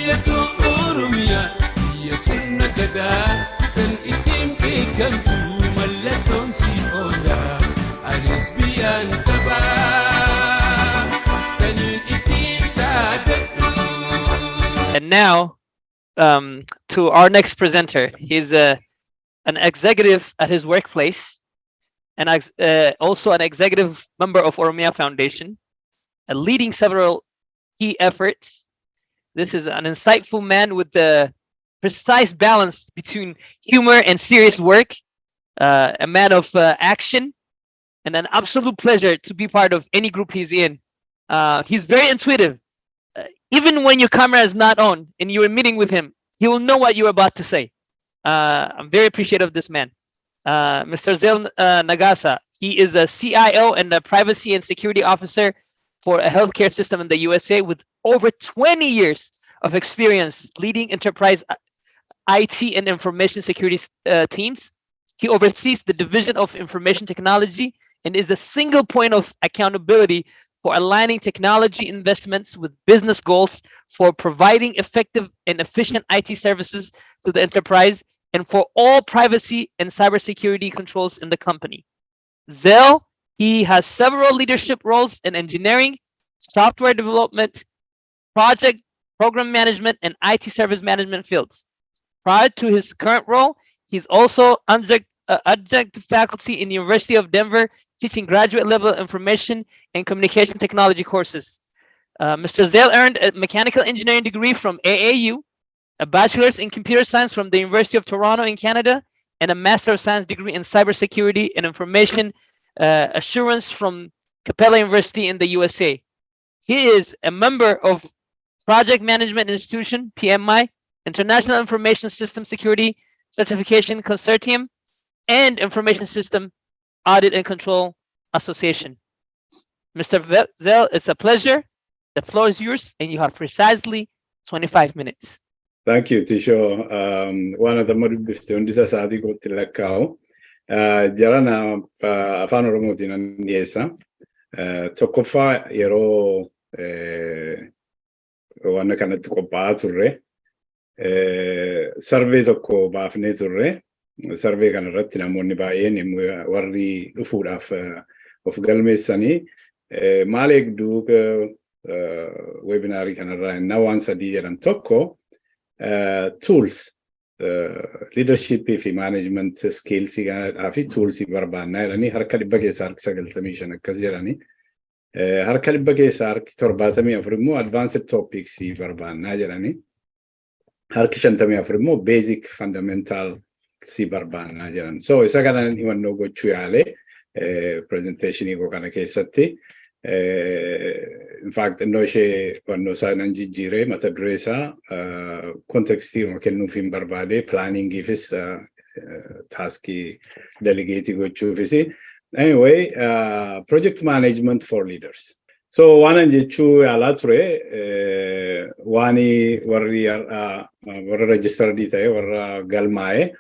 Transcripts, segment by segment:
Biyatu Oromiyaa biyya sirna gadaa kan ittiin beekamtu mallattoon si oola anis biyyaan qabaa kan ittiin taatadhu. And now, to our next presenter. He's an executive at his workplace, and also an executive member of Oromia Foundation, leading several key efforts. This is an insightful man with the precise balance between humor and serious work, a man of action, and an absolute pleasure to be part of any group he's in. He's very intuitive. Even when your camera is not on and you're meeting with him, he will know what you're about to say. I'm very appreciative of this man. Mr. Zel Nagasa, he is a CIO and a privacy and security officer for a healthcare system in the USA with over 20 years of experience leading enterprise IT and information security teams. He oversees the division of information technology and is the single point of accountability for aligning technology investments with business goals for providing effective and efficient IT services to the enterprise and for all privacy and cybersecurity controls in the company. Zell, he has several leadership roles in engineering, software development, project program management, and IT service management fields. Prior to his current role, he's also adjunct faculty in the University of Denver, teaching graduate level information and communication technology courses. Mr. Zell earned a mechanical engineering degree from AAU, a bachelor's in computer science from the University of Toronto in Canada, and a master of science degree in cybersecurity and information assurance from Capella University in the USA. He is a member of Project Management Institution, PMI, International Information System Security Certification Consortium, and Information System Audit and Control Association. Mr. Zell, it's a pleasure. The floor is yours, and you have precisely 25 minutes. Thank you, Tisho. One of the more before this is Adi Gotilakao. Jarana Afan Oromoo Dinaniesa. Tokofa Yero one kanatti qophaa'aa turre. Survey tokko baafnee turre. Survey kanarratti namoonni baay'een warri dhufuudhaaf of galmeessanii maal eegduu webinaarii kanarraa innaa waan sadii jedhan tokko tools leadership fi management skills fi tools barbaannaa jedhanii harka 195 akkas jedhanii harka 174 immoo advanced topics barbaannaa jedhanii harki 54 immoo basic fundamental si barbaannaa jedhan. So isa kanan himannoo gochuu yaale presentation iko kana keessatti in fact no ishee wanno isaanan jijjiiree mata duree isaa context kennuuf hin barbaade planning ifis taskii delegate gochuufis anyway project management for leaders. So waanan jechuu yaalaa ture waani warri registered ta'e warra galmaa'e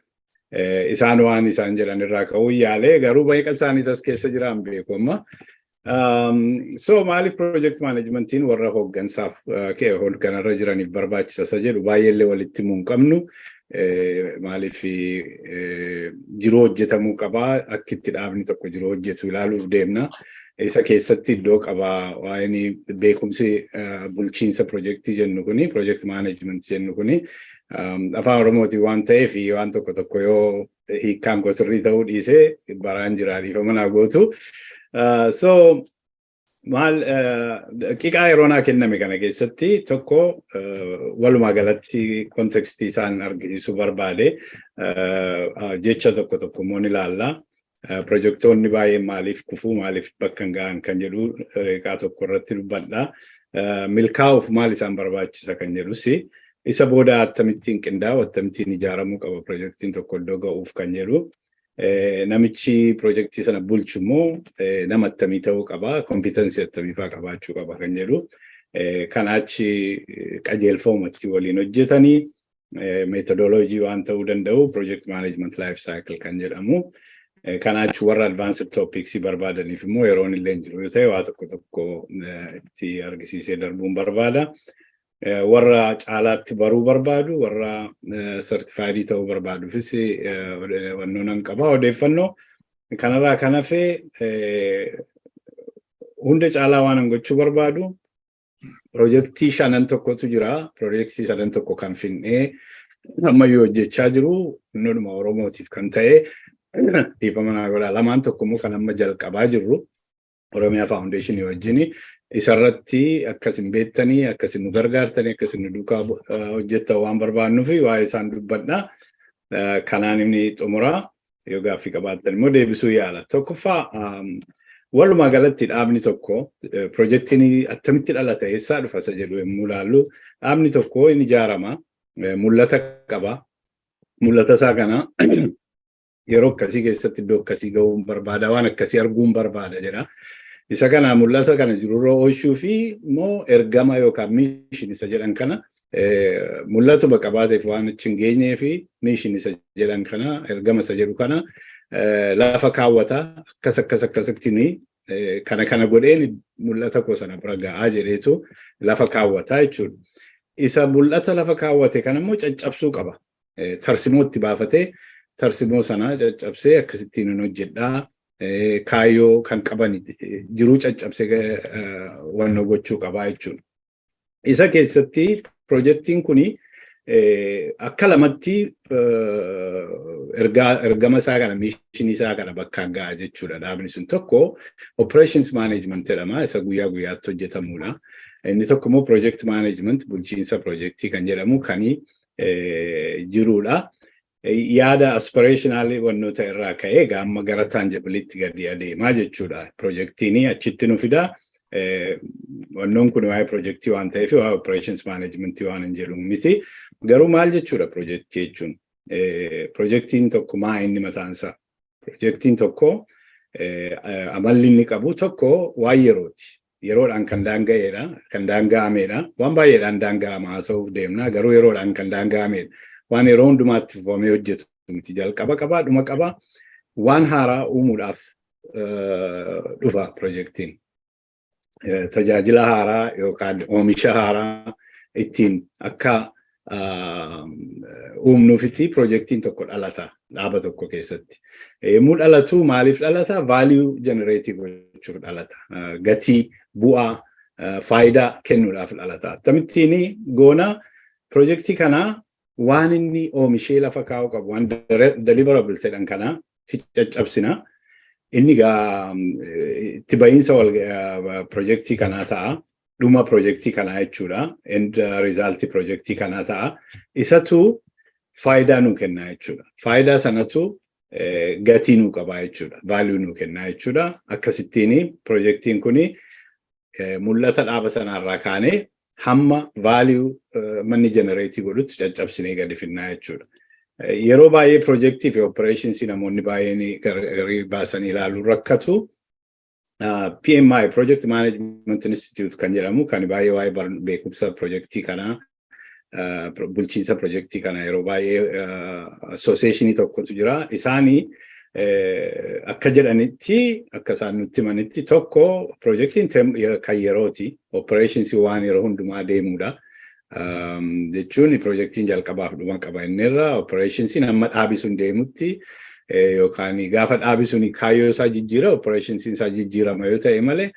isaan waan isaan jedhan irraa ka'uu yaale garuu baay'ee isaanii tas keessa jiran beeku amma. So maalif project managementiin warra hooggansaaf hoogganarra jiraniif barbaachisa isa jedhu baay'eellee walitti himuun qabnu maalif jiruu hojjetamuu qabaa akka itti dhaabni tokko jiruu hojjetu ilaaluuf deemna. Isa keessatti iddoo qabaa waa'een beekumsi bulchiinsa projektii jennu kuni project management jennu kuni afaan Oromootiin waan ta'eef waan tokko tokko yoo hiikkaan sirrii ta'uu dhiisee baraan jiraadhiifama naa gootu. So maal qiqaa yeroo naa kenname kana keessatti tokko walumaa galatti kontekstii isaan argisiisuu barbaade jecha tokko tokko immoo ni ilaalla. Projektoonni baay'ee maaliif kufuu maaliif bakka hin ga'an kan jedhu qiqaa tokko irratti dubbadha. Milkaa'uuf maal isaan barbaachisa kan jedhus isa booda akkamittiin qindaa'u akkamittiin ijaaramuu qaba projektiin tokko iddoo ga'uuf kan jedhu. Namichi projektii sana bulchu immoo nama attamii ta'uu qaba, kompiitensii attamii fa'aa qabaachuu qaba kan jedhu. Kanaachi qajeelfamatti waliin hojjetanii methodology waan ta'uu danda'u project management life cycle kan jedhamu. Kanaachi warra advanced topics barbaadaniif immoo yeroon illee jiru yoo ta'e waa tokko tokko itti argisiisee darbuun barbaada. warra caalaatti baruu barbaadu warra certified ta'uu barbaadufis wannoon qaba odeeffannoo kanarraa kan hafee hunda caalaa waan gochuu barbaadu projektii shanan tokkotu jira projektii shanan tokko kan finnee ammayyuu hojjechaa jiru innuma Oromootiif kan ta'e dhiifama naa godhaa lamaan tokko immoo kan amma jalqabaa jirru Oromiyaa Foundation wajjin isarratti akkasin beektanii akkasin nu gargaartanii akkasin nu duukaa hojjettan waan barbaannuuf waa'ee isaan dubbadha kanaan inni xumuraa yoo gaaffii qabaattan immoo deebisuu yaala tokkoffaa walumaa galatti dhaabni tokko projektiin attamitti dhalata eessaa dhufa isa jedhu yommuu ilaallu dhaabni tokko inni ijaarama mul'ata qaba mul'ata isaa kana yeroo akkasii keessatti iddoo akkasii ga'uun barbaada waan akkasii arguun barbaada jedha isa kana mul'ata kana jirurra oolchuu fi immoo ergama yookaan miishin isa jedhan kana mul'atuma qabaateef waan achi hin geenyee fi miishin isa jedhan kana ergama isa jedhu kana lafa kaawwata akkasittiin kana godheen mul'ata koo sana bira ga'aa jedheetu lafa kaawwata jechuudha. Isa mul'ata lafa kaawwate kana immoo caccabsuu qaba. Tarsimootti baafatee tarsimoo sana caccabsee akkasittiin hojjedhaa kaayyoo kan qaban jiruu caccabsee wannoo gochuu qabaa jechuudha. Isa keessatti projektiin kuni akka lamatti ergama isaa kana miishinii isaa kana bakkaan ga'a jechuudha. Dhaabni sun tokko operations management jedhama isa guyyaa guyyaatti hojjetamudha. Inni tokko immoo project management bulchiinsa projektii kan jedhamu kani jirudha. Yaada aspirational wannoota irraa ka'ee gaamma gara tangibilitti gadi adeemaa jechuudha. Projektiin achitti nu fida. Wannoon kun waa'ee projektii waan ta'eef waa'ee operations management waan hin jedhu miti. Garuu maal jechuudha projektii jechuun? Projektiin tokko maa inni mataan isaa? Projektiin tokko amalli inni qabu tokko waan yerooti. Yeroodhaan kan daanga'eedha, kan daanga'ameedha. Waan baay'eedhaan daanga'ama haasa'uuf deemna. Garuu yeroodhaan kan daanga'ameedha. Waan yeroo hundumaatti fufamee hojjetu miti. Jalqaba qabaa, dhuma qabaa. Waan haaraa uumuudhaaf dhufa projektiin. Tajaajila haaraa yookaan oomisha haaraa ittiin akka uumnuufitti projektiin tokko dhalata dhaaba tokko keessatti. Yommuu dhalatu maaliif dhalata? Value generate gochuuf dhalata. Gatii, bu'aa, faayidaa kennuudhaaf dhalata. Akkamittiin goona projektii kanaa waan inni oomishee lafa kaa'uu qabu waan deliverables jedhan kana caccabsina. Inni itti bahiinsa projektii kanaa ta'a. Dhuma projektii kanaa jechuudha. End result projektii kanaa ta'a. Isatu faayidaa nuu kennaa jechuudha. Faayidaa sanatu gatii nuu qabaa jechuudha. Value nuu kennaa jechuudha. Akkasittiin projektiin kuni mul'ata dhaaba sanarraa kaanee hamma value manni generate godhutti caccabsinee gadi finnaa jechuudha. Yeroo baay'ee projektii fi operations namoonni baay'een garii baasanii ilaaluun rakkatu. PMI Project Management Institute kan jedhamu kan baay'ee waa'ee beekumsa projektii kanaa bulchiinsa projektii kana yeroo baay'ee associationii tokkotu jira. Isaanii akka jedhanitti akka isaan nutti himanitti tokko projektiin kan yerooti. Operations waan yeroo hundumaa deemudha. Jechuun projektiin jalqabaaf dhuma qaba innerra operationsiin amma dhaabisuun deemutti yookaan gaafa dhaabisuun kaayyoo isaa jijjiira operationsiin isaa jijjiirama yoo ta'e malee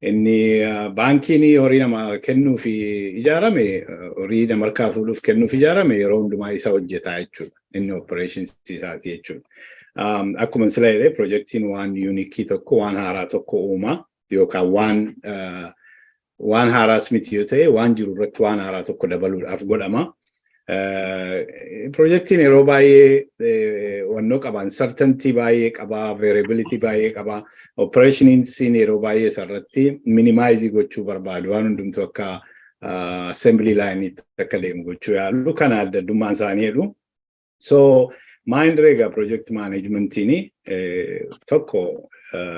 inni baankiin horii nama kennuuf ijaarame horii nama harkaa fuudhuuf kennuuf ijaarame yeroo hundumaa isa hojjetaa jechuudha inni operationsiin isaati jechuudha. Akkuma sila jedhee projektiin waan uniikii tokko waan haaraa tokko uuma yookaan waan haaraas miti yoo ta'e waan jiru irratti waan haaraa tokko dabaluudhaaf godhama. Projektiin yeroo baay'ee wannoo qaba, uncertainty baay'ee qaba, variability baay'ee qaba. Operationsiin yeroo baay'ee isarratti minimize gochuu barbaadu waan hundumtu akka assembly line akka deemu gochuu yaalu kana adda addummaan isaanii jedhu. So mind rega project managementiin tokko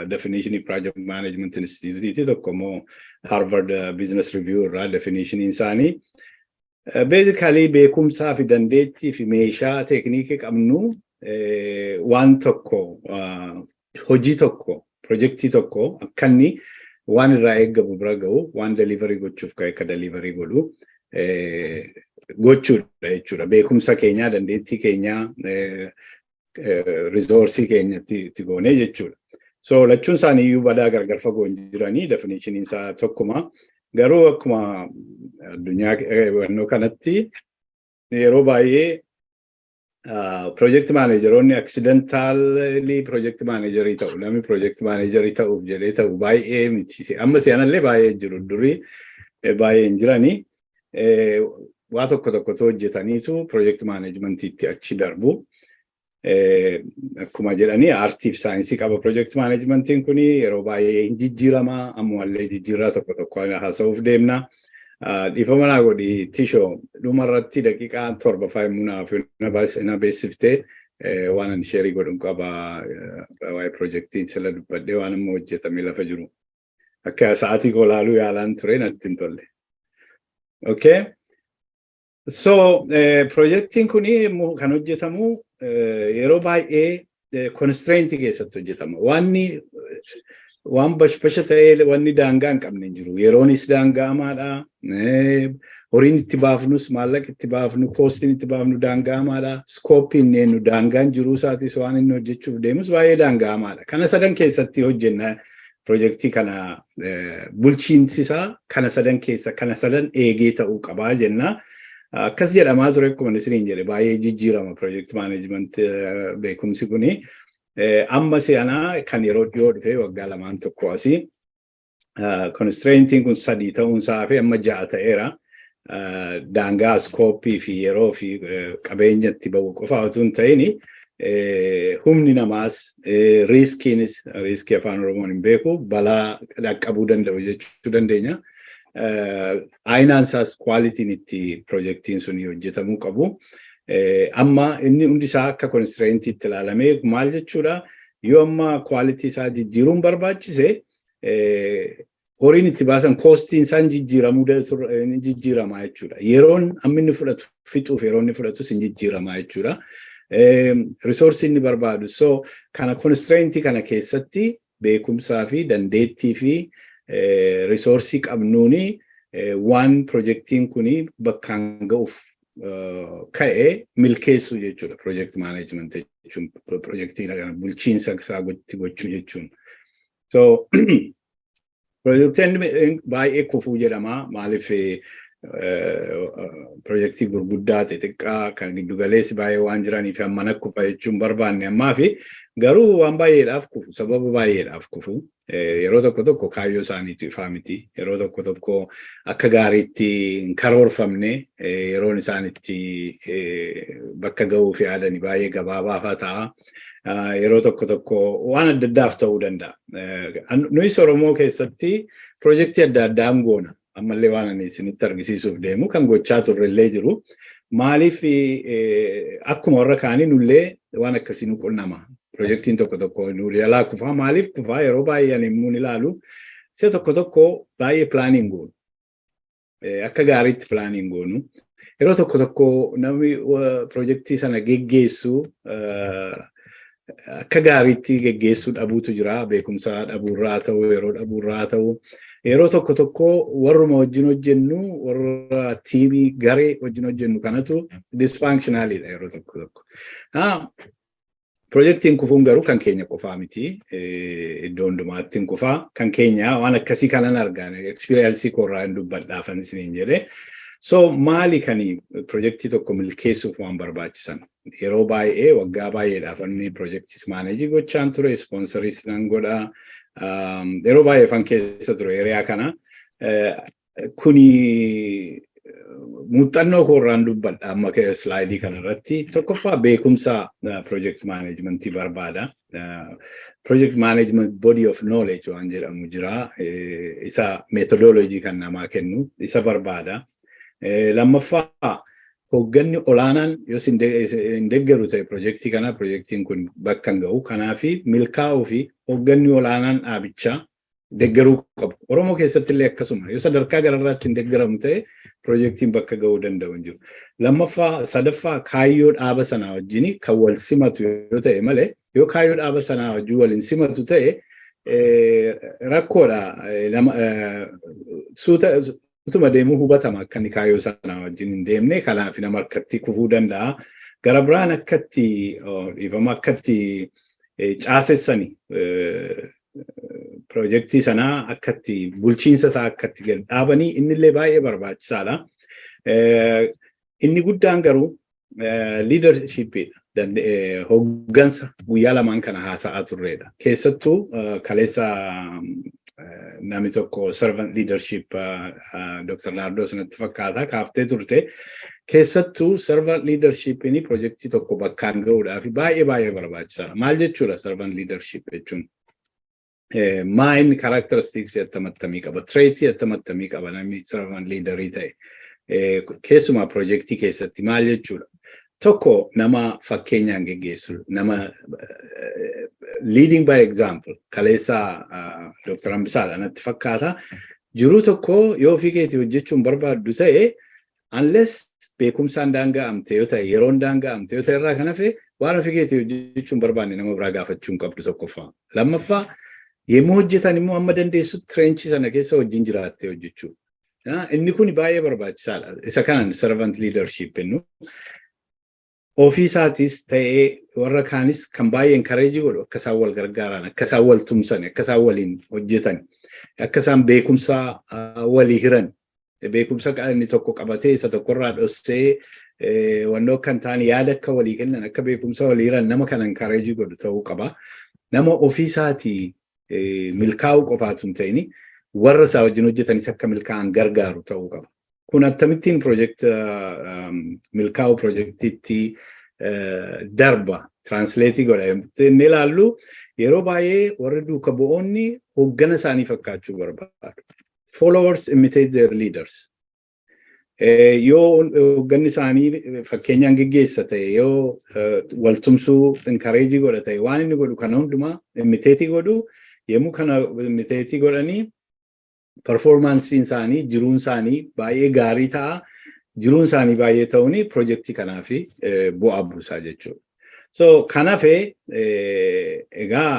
definition project management institute tokko mo Harvard Business Review irraa definition isaanii basically beekumsaa fi dandeettii fi meeshaa teekniikii qabnu waan tokko hojii tokko projektii tokko akkanni waan irraa eeggamu bira ga'u waan delivery gochuuf ka'e ka delivery godhu gochuudha jechuudha. Beekumsa keenyaa dandeettii keenyaa resourcii keenyatti goonee jechuudha. So lachuun isaanii iyyuu badaa gargar fagoo hin jiranii definition isaa tokkuma. Garuu akkuma addunyaa wannoo kanatti yeroo baay'ee project manageroonni accidentally project managerii ta'u namni project managerii ta'uuf jedhee ta'u baay'ee miti. Amma si'anallee baay'ee jiru durii baay'ee hin jiranii. Waa tokko hojjetaniitu project managementiitti achi darbu. Akkuma jedhanii aartiif saayinsii qaba project managementiin kuni yeroo baay'ee hin jijjiirama ammallee jijjiirraa tokko haasa'uuf deemna. Dhiifama naa godhi tishoo dhumarratti daqiiqaa 7 munaaf na beeksiftee waan ani sheerii godhun qaba waa'ee projektiin sila dubbadhee waan amma hojjetamee lafa jiru. Akka sa'aatii koo laaluu yaalaan ture natti hin tolle. Okay. So projektiin kuni kan hojjetamu yeroo baay'ee constraint keessatti hojjetama. Waan bashbasha ta'ee wanni daangaa hin qabne hin jiru. Yeroonis daangaamaadha. Horiin itti baafnus maallaqa itti baafnu koostiin itti baafnu daangaamaadha. Skooppiin nu daangaan jiruu isaatis waan inni hojjechuuf deemus baay'ee daangaamaadha. Kana sadan keessatti hojjenna projektii kana bulchiinsisaa kana sadan keessa kana sadan eegee ta'uu qabaa jenna. Akkas jedhamaa ture akkuma isiniin jedhe baay'ee jijjiirama project management beekumsi kuni. Amma si'anaa kan yeroo dhiyoo dhufe waggaa 2 asii constraintiin kun 3 ta'uunsaa fi amma 6 ta'eera. Daangaa skooppii fi yeroo fi qabeenyatti ba'u qofa otoo hin ta'in humni namaas riiskiinis riiskii afaan Oromoon hin beeku balaa dhaqqabuu danda'u jechuu dandeenya. Ayinaansaas kwaalitiin itti projektiin sun hojjetamuu qabu. Amma inni hundi isaa akka constraintiitti ilaalamee maal jechuudha yoo amma quality isaa jijjiiruun barbaachise horiin itti baasan koostiin isaan jijjiiramaa jechuudha. Yeroon amma inni fudhatu fixuuf yeroo inni fudhatus hin jijjiiramaa jechuudha. Resource inni barbaadu. So kana constraintii kana keessatti beekumsaa fi dandeettii fi resource qabnuuni waan projektiin kuni bakkaan ga'uuf ka'ee milkeessuu jechuudha project management jechuun projektii kana bulchiinsa isaa gochuu jechuun. So projektiin baay'ee kufuu jedhama maaliif projektii gurguddaa xixiqqaa kan giddu galeessi baay'ee waan jiraniif amma kufa jechuun barbaanne ammaa fi garuu waan baay'eedhaaf kufu sababa baay'eedhaaf kufu yeroo tokko kaayyoo isaaniitiif miti yeroo tokko akka gaariitti hin karoorfamne yeroon isaanitti bakka ga'uuf yaadani baay'ee gabaabaa ta'a. Yeroo tokko waan adda addaaf ta'uu danda'a. Nuyi Oromoo keessatti projektii adda addaa goona. Ammallee waan ani isinitti argisiisuuf deemu kan gochaa turrellee jiru. Maaliif akkuma warra kaanii nullee waan akkasii nu qunnama. Projektiin tokko nu yaalaa kufaa maaliif kufaa yeroo baay'ee ani immoo ilaalu isa tokko baay'ee planning goonu. Akka gaariitti planning goonu. Yeroo tokko namni projektii sana geggeessu akka gaariitti geggeessuu dhabuutu jira. Beekumsa dhabuurraa ta'u yeroo dhabuurraa ta'u. Yeroo tokko warruma wajjin hojjennu warra tiimii garee wajjin hojjennu kanatu dysfunctionalidha yeroo tokko. Projektiin kufuun garuu kan keenya qofaa miti. Iddoo hundumaatti hin kufaa. Kan keenya waan akkasii kanan argaan experience korraa hin dubbadhaafan isiniin jedhe. So maali kani projektii tokko milkeessuuf waan barbaachisan. Yeroo baay'ee waggaa baay'eedhaaf inni projektis maanejii gochaan ture sponsoriis nan godha. Yeroo baay'ee fan keessa ture hiriyaa kana kuni muuxannoo koorraan dubbadha amma slaayidii kanarratti tokkoffaa beekumsa project managementii barbaada. Project management body of knowledge waan jedhamu jira. Isa methodology kan namaa kennu isa barbaada. Lammaffaa hogganni olaanaan yoo hin deeggaru ta'e projektii kana projektiin kun bakka hin ga'u kanaafi milkaa'uu fi hogganni olaanaan dhaabichaa deeggaruu qabu. Oromoo keessatti illee akkasuma yoo sadarkaa gararraatti hin deeggaramu ta'e projektiin bakka ga'uu danda'u hin jiru. Lammaffaa sadaffaa kaayyoo dhaaba sanaa wajjin kan wal simatu yoo ta'e malee yoo kaayyoo dhaaba sanaa wajjin wal hin simatu ta'e rakkoodha suuta utuma deemuu hubatama akka inni kaayyoo sana wajjin hin deemne kanaaf nama akkatti kufuu danda'a. Gara biraan akkatti dhiifama akkatti caasessani projektii sanaa akkatti bulchiinsa isaa akkatti gad dhaabanii innillee baay'ee barbaachisaadha. Inni guddaan garuu leadershipidha. Hoggansa guyyaa lamaan kana haasa'aa turreedha. Keessattuu kaleessa namni tokko servant leadership Dr. Nardo sanatti fakkaata kaaftee turte. Keessattuu servant leadership ni projektii tokko bakkaan ga'uudhaaf baay'ee barbaachisaadha. Maal jechuudha servant leadership jechuun? Maa inni characteristics attamii qaba, traits attamii qaba namni servant leaderii ta'e. Keessumaa projektii keessatti maal jechuudha? Tokko nama fakkeenyaan geggeessu, nama leading by example. Kaleessa Dr. Ambisaadha natti fakkaata. Jiruu tokko yoo ofii keetii hojjechuun barbaaddu ta'e unless beekumsaan daanga'amte yoo ta'e, yeroon daanga'amte yoo ta'e irraa kan hafe waan ofii keetii hojjechuun barbaanne nama biraa gaafachuun qabdu tokkoffaa. Lammaffaa yemmuu hojjetan immoo amma dandeessutti treenchii sana keessa wajjin jiraattee hojjechuu. Inni kun baay'ee barbaachisaadha. Isa kanaan servant leadership jennu. Ofii isaatis ta'ee warra kaanis kan baay'ee encourage godhu akka isaan wal gargaaran, akka isaan wal tumsan, akka isaan waliin hojjetan, akka isaan beekumsa walii hiran, beekumsa inni tokko qabatee isa tokkorraa dhossee wannoo kan ta'an yaada akka walii kennan, akka beekumsa walii hiran nama kan encourage godhu ta'uu qaba. Nama ofii isaatii milkaa'uu qofaatu hin ta'ini warra isaa wajjin hojjetanis akka milkaa'an gargaaru ta'uu qaba. Kun akkamittiin milkaa'uu projektiitti darba translate godha inni ilaallu yeroo baay'ee warri duuka bu'oonni hoggana isaanii fakkaachuu barbaadu. Followers imitate their leaders. Yoo hogganni isaanii fakkeenyaan geggeessa ta'e yoo waltumsuu encourage godha ta'e waan inni godhu kana hundumaa imitate godhu yemmuu kana imitate godhanii performance isaanii jiruun isaanii baay'ee gaarii ta'a. Jiruun isaanii baay'ee ta'uun projektii kanaaf bu'aa buusaa jechuudha. So kanaaf egaa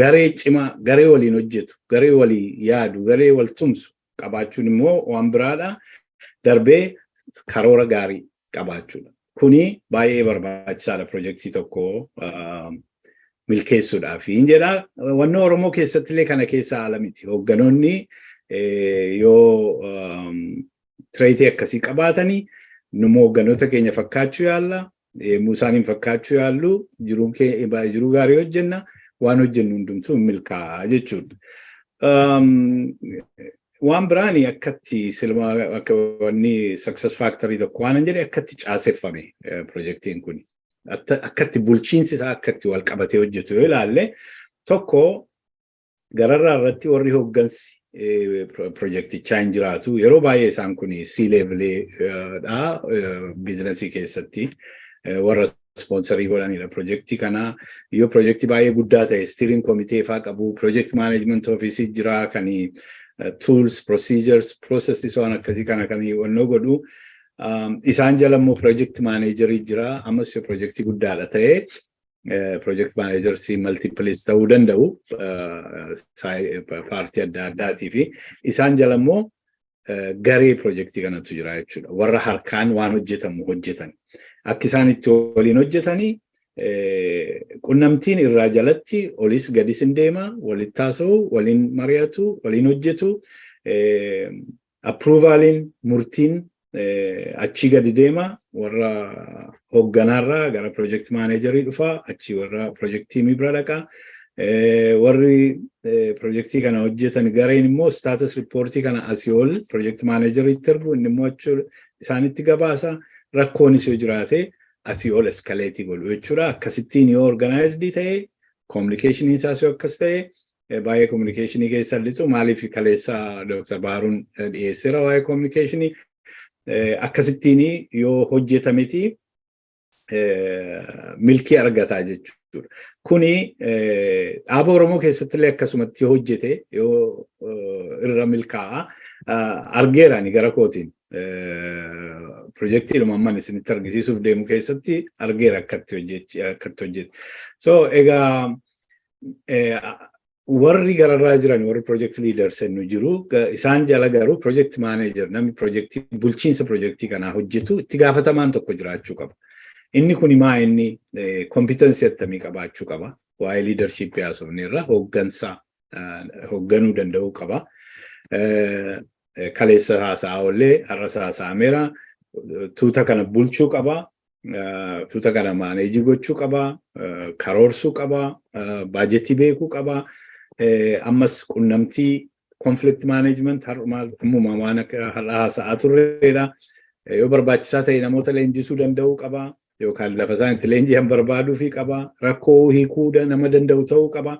garee cimaa, garee waliin hojjetu, garee walii yaadu, garee wal tumsu qabaachuun immoo waan biraadha. Darbee karoora gaarii qabaachuudha. Kuni baay'ee barbaachisaadha projektii tokko milkeessuudhaaf. Jedha wanna Oromoo keessatti illee kana keessa haala miti. Hogganoonni yoo trait akkasii qabaatanii numa hogganoota keenya fakkaachuu yaalla, isaaniin fakkaachuu yaallu, jiruu gaarii hojjenna, waan hojjennu hundumtuu milkaa'a jechuudha. Waan biraani akkatti silma akka wanni success factory tokko waan jedhe akkatti caaseffame projektiin kun. Akkatti bulchiinsi isaa akkatti wal qabatee hojjetu yoo ilaalle tokko gararraa irratti warri hoggansi projektichaa hin jiraatu yeroo baay'ee isaan kun C-level'dha biizinasii keessatti warra sponsorii godhanidha projektii kana. Yoo projektii baay'ee guddaa ta'e steering committee faa qabu, project management office jira kan tools, procedures, processes waan akkasii kana kan wannoo godhu. Isaan jala immoo project manager jira. Ammas yoo projektii guddaadha ta'e project managers multiples ta'uu danda'u paartii adda addaatii fi isaan jala immoo garee projektii kanatu jira jechuudha. Warra harkaan waan hojjetamu hojjetan. Akka isaan itti waliin hojjetanii qunnamtiin irraa jalatti olis gadis hin deema, walitti haasa'u, waliin mari'atu, waliin hojjetu, approvalin murtiin achi gadi deema, warra hogganaarraa gara project managerii dhufa, achi warra projektii bira dhaqa. Warri projektii kana hojjetan gareen immoo status reportii kana asii ol project manageriitti ergu, inni immoo achi isaanitti gabaasa. Rakkoonis yoo jiraate asii ol escalate godhu jechuudha. Akkasittiin yoo organized ta'e, communication isaas yoo akkas ta'e, baay'ee communicationii keessa lixu maaliif kaleessa Dr. Baaruun dhiyeesseera waa'ee communicationii. Akkasittiin yoo hojjetameti milkii argataa jechuudha. Kuni dhaaba Oromoo keessatti illee akkasumatti yoo hojjete yoo irra milkaa'a argeerani gara kootiin. Projektii amman isinitti argisiisuuf deemu keessatti argeera akkatti hojjete. So egaa warri gararraa jiran warri project leaders nu jiru isaan jala garuu project manager namni projectii bulchiinsa projectii kanaa hojjetu itti gaafatamaan tokko jiraachuu qaba. Inni kun inni competency attamii qabaachuu qaba. Waa'ee leadership yaasofneerra hoogganuu danda'uu qaba. Kaleessa haasa'aa ollee har'a haasa'ameera tuuta kana bulchuu qaba. Tuuta kana maaneejii gochuu qaba. Karoorsuu qaba. Baajetii beekuu qaba. Ammas qunnamtii conflict management ammuma waan haasa'aa turreedha. Yoo barbaachisaa ta'e namoota leenjisuu danda'uu qaba. Yookaan lafa isaan itti leenji'an barbaaduu qaba. Rakkoo hiikuu nama danda'u ta'uu qaba.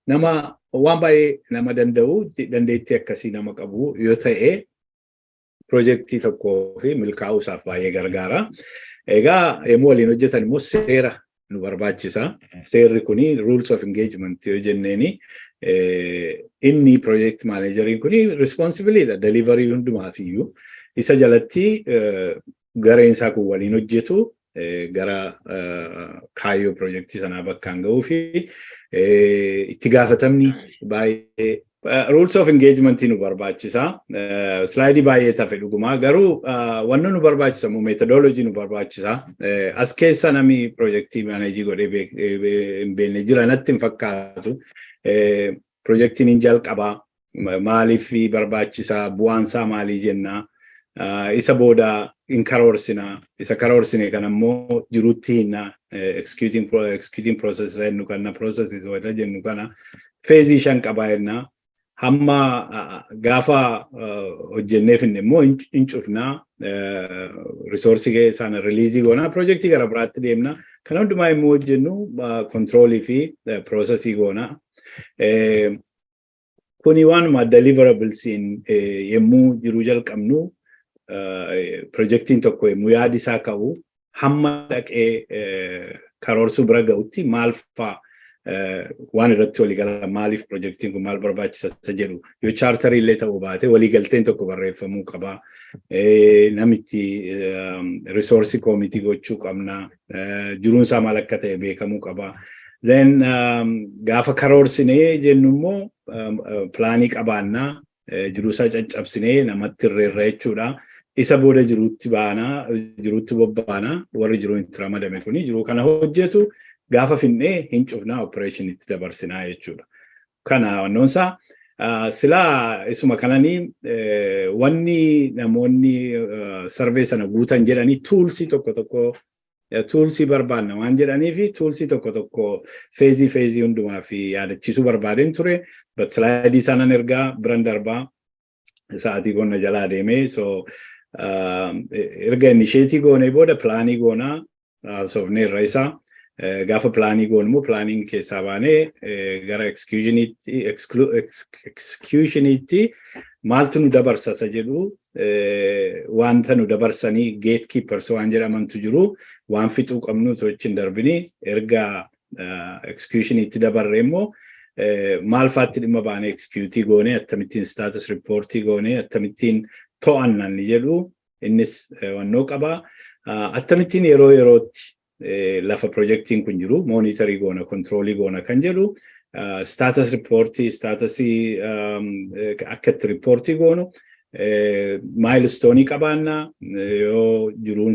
Nama waan baay'ee nama danda'u dandeettii akkasii nama qabu yoo ta'e projektii tokkoo fi milkaa'uusaaf baay'ee gargaara. Egaa yemmuu waliin hojjetan immoo seera nu barbaachisa. Seerri kuni rules of engagement yoo jenneeni inni project manageriin kuni responsibilityidha delivery hundumaaf iyyuu. Isa jalatti gareen isaa kun waliin hojjetu gara kaayyoo projektii sanaa bakkaan ga'uu fi itti gaafatamni baay'ee rules of engagement nu barbaachisa. Slaayidii baay'ee tafe dhugumaa garuu wanna nu barbaachisa methodology nu barbaachisa. As keessa namni projektii manaajii godhee hin beekne jira natti hin fakkaatu. Projektiin hin jalqabaa maaliif barbaachisa bu'aansaa maalii jennaa. Isa booda in karoorsina. Isa karoorsine kan ammoo jirutti hinna executing process jennu kana processes wada jennu kana feezii 5 qabaa jennaa. Hamma gaafa hojjenneef immoo hin cufnaa resource sana release goona projectii gara biraatti deemna. Kana hundumaa immoo hojjennu controlii fi processii goona. Kuni waanuma deliverables yemmuu jiruu jalqabnu projectiin tokko yemmuu yaadi isaa ka'u hamma dhaqee karoorsuu bira ga'utti maal fa'aa waan irratti walii gala maaliif projectiin kun maal barbaachisa jedhu yoo charterii illee ta'uu baate walii galteen tokko barreeffamuu qaba. Namitti resource committee gochuu qabna. Jiruun isaa maal akka ta'e beekamuu qaba. Then gaafa karoorsinee jennu immoo plaanii qabaannaa jiruu isaa caccabsinee namatti irreerra jechuudha. Isa booda jiruutti bobbaanaa warri jiruun itti ramadame kuni jiruu kana hojjetu gaafa finnee hin cufnaa operation itti dabarsinaa jechuudha. Kana wannoonsaa silaa isuma kananii wanni namoonni survey sana guutan jedhanii toolsii tokko toolsii barbaanna waan jedhanii fi toolsii tokko feezii hundumaa fi yaadachiisuu barbaadeen ture. But slaayidii sanaan ergaa biran darbaa sa'aatii qonna jalaa deemee so erga initiatii goonee booda plaanii goonaa soofnee irra isaa. Gaafa plaanii goonu immoo plaaniin keessaa baanee gara executionitti maaltu nu dabarsa isa jedhu wanta nu dabarsanii gatekeepers waan jedhamantu jiru waan fixuu qabnu tochiin darbini erga executionitti dabarre immoo maal faatti dhimma baanee executii goonee attamittiin status reportii goonee attamittiin to'annan jedhu innis wannoo qaba. Attamittiin yerootti lafa projectiin kun jiru monitorii goona controlii goona kan jedhu status reportii statusii akka itti reportii goonu milestone qabaannaa yoo jiruun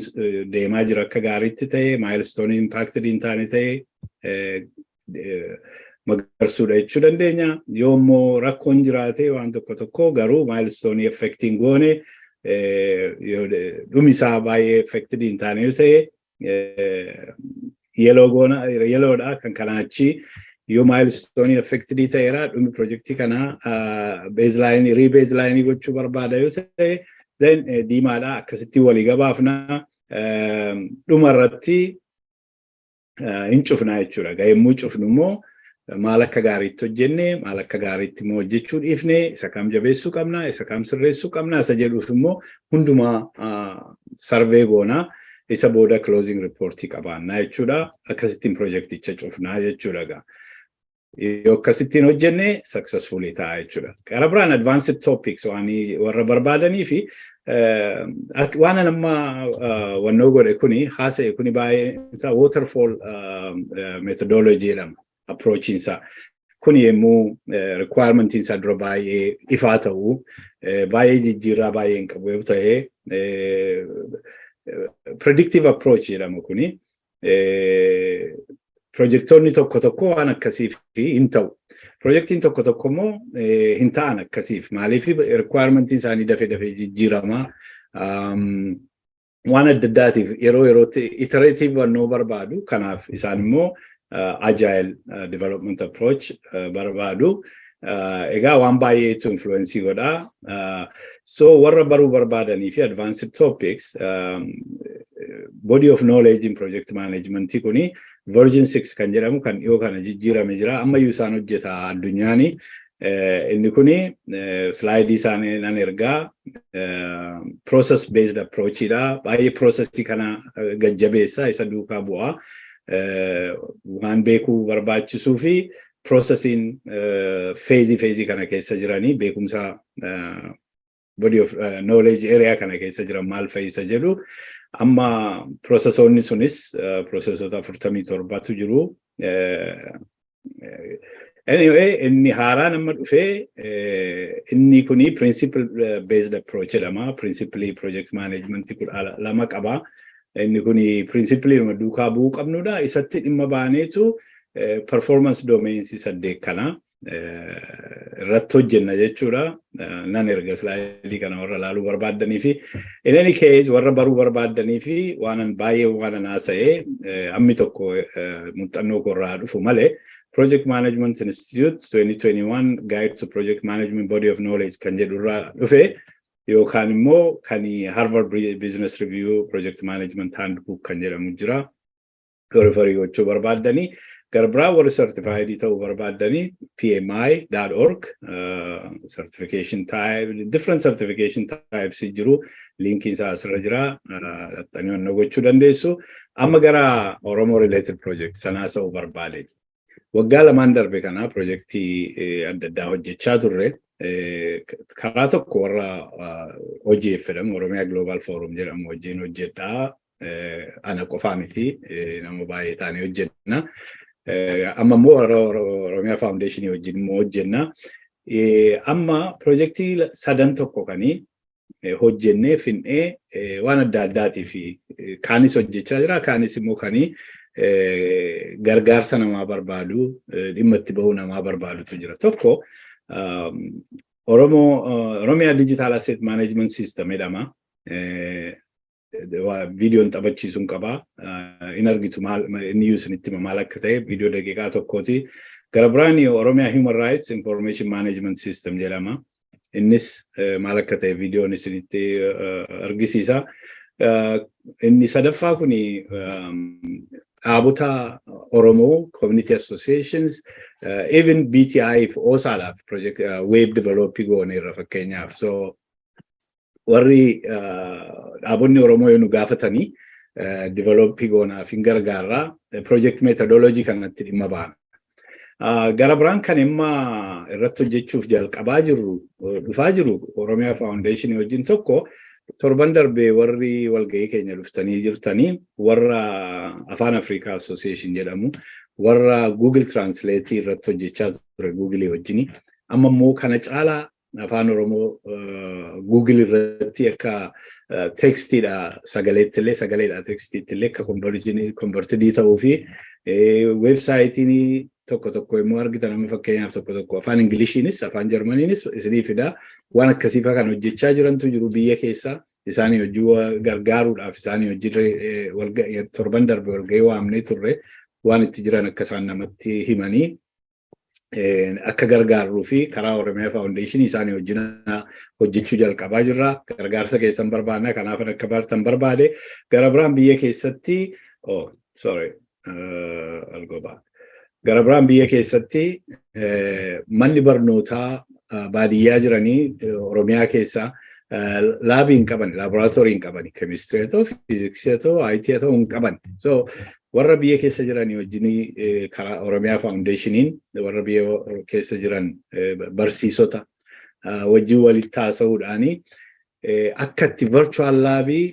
deemaa jira akka gaariitti ta'e milestone impacted hin taane ta'e magarsuudha jechuu dandeenya. Yoo immoo rakkoon jiraate waan tokko garuu milestone affecting goone dhumisaa baay'ee affected hin taane yoo ta'e yeloodha kan kanaachi yoo milestone affected ta'eera dhumi projectii kana rebaseline gochuu barbaada yoo ta'e then diimaadha akkasitti walii gabaafna dhuma irratti hin cufnaa jechuudha. Yemmuu cufnu immoo maal akka gaariitti hojjenne maal akka gaariitti immoo hojjechuu dhiifne isa kam jabeessuu qabna isa kam sirreessuu qabna isa jedhuuf immoo hundumaa survey goonaa. Isa booda closing reportii qabaannaa jechuudha. Akkasittiin projecticha cufnaa jechuudha. Yoo akkasittiin hojjenne successfully ta'a jechuudha. Gara biraan advanced topics warra barbaadanii fi waan nama wannoo godhe kuni haasa'e kuni baay'ee waterfall methodology jedhama approachinsa. kuni yemmuu requirementiin isaa dura baay'ee ifaa ta'uu baay'ee jijjiirraa baay'ee hin qabu yoo ta'e predictive approach jedhama kuni projektoonni tokko tokko waan akkasiif hin ta'u. Projektiin tokko tokko immoo hin ta'an akkasiif maaliif requirementiin isaanii dafee jijjiiramaa waan adda addaatiif yeroo yerootti iterative wannoo barbaadu kanaaf isaan immoo agile development approach barbaadu egaa waan baay'eetu influence godha so warra baruu barbaadanii fi advanced topics body of knowledge in project management kuni version 6 kan jedhamu kan dhiyoo kana jijjiirame jira ammayyuu isaan hojjeta addunyaani inni kuni slide isaanii nan ergaa process based approach dha baay'ee processii kana gajjabeessa isa duukaa bu'aa waan beekuu barbaachisuu fi processing phase kana keessa jiranii beekumsa body of knowledge area kana keessa jiran maal fayyisa jedhu amma processoonni sunis processota 47tu jiru anyway inni haaraan amma dhufee inni kuni principle based approach jedhama principally project management lama qaba inni kuni principally duukaa bu'uu qabnudha isatti dhimma baaneetu performance domains saddeet kana irratti hojjenna jechuudha nan erga slide kana warra laaluu barbaadanii fi in any case warra baruu barbaadanii fi waanan baay'ee waanan haasa'ee ammi tokko muuxannoo korraa dhufu malee Project Management Institute 2021 Guide to Project Management Body of Knowledge kan jedhurraa dhufe yookaan immoo kan Harvard Business Review Project Management Handbook kan jedhamu jira referii gochuu barbaadanii Garbraa warra certified ta'uu barbaadanii pmi.org certification type different certification types jiru linkiin isaa asirra jira dhaxxanii waan gochuu dandeessu amma gara Oromoo related project sanaasa'uu barbaade waggaa lamaan darbe kana projektii adda addaa hojjechaa turre karaa tokko warra hojii fedhamu Oromiyaa Global Forum jedhamu wajjin hojjedhaa ana qofaa miti nama baay'ee taanee hojjenna amma immoo Oromiyaa Foundation wajjin immoo hojjenna amma projektii sadan tokko kanii hojjennee finnee waan adda addaatiif kaanis hojjechaa jira kaanis immoo kanii gargaarsa namaa barbaadu dhimma itti bahuu namaa barbaadutu jira tokko Oromiyaa Digital Asset Management System jedhama videoon taphachiisuun qaba in argitu maal inni isinitti maal akka ta'e video daqiiqaa tokkooti gara biraan Oromiyaa Human Rights Information Management System jedhama innis maal akka ta'e videoon isinitti argisiisa inni sadaffaa kuni dhaabota Oromoo community associations even BTI if OSALAF project web developing gooneerra fakkeenyaaf so warri dhaabonni Oromoo yoo nu gaafatanii developing goonaaf hin gargaarra project methodology kanatti dhimma baana gara biraan kan imma irratti hojjechuuf jalqabaa jirru dhufaa jiru Oromiyaa Foundation wajjin tokko torban darbee warri walgahii keenya dhuftanii jirtanii warra Afaan Afrikaa Association jedhamu warra Google Translate irratti hojjechaa ture Google wajjini amma immoo kana caalaa Afaan Oromoo Google irratti akka textidha sagaleettillee sagaleedha textittillee akka convertidii ta'uu fi websaayitiin tokko tokko immoo argitan amma fakkeenyaaf tokko afaan Ingiliishiinis afaan Jarmaniinis isiniifidha waan akkasiifa kan hojjechaa jirantu jiru biyya keessa isaanii hojii gargaaruudhaaf isaanii hojii torban darbe walgahii waamnee turre waan itti jiran akka isaan namatti himanii akka gargaaruu fi karaa Oromiyaa Foundation isaanii hojjechuu jalqabaa jirra gargaarsa keessan barbaadna kanaaf akka bartan barbaade gara biraan biyya keessatti gara biraan biyya keessatti manni barnootaa baadiyyaa jiranii Oromiyaa keessa laabiin qaban laboratoriin qaban chemistry ta'u physics ta'u IT ta'u hin qaban so warra biyya keessa jiranii wajjin karaa Oromiyaa Foundationiin warra biyya keessa jiran barsiisota wajjin walitti haasa'uudhaani akka itti virtual laabii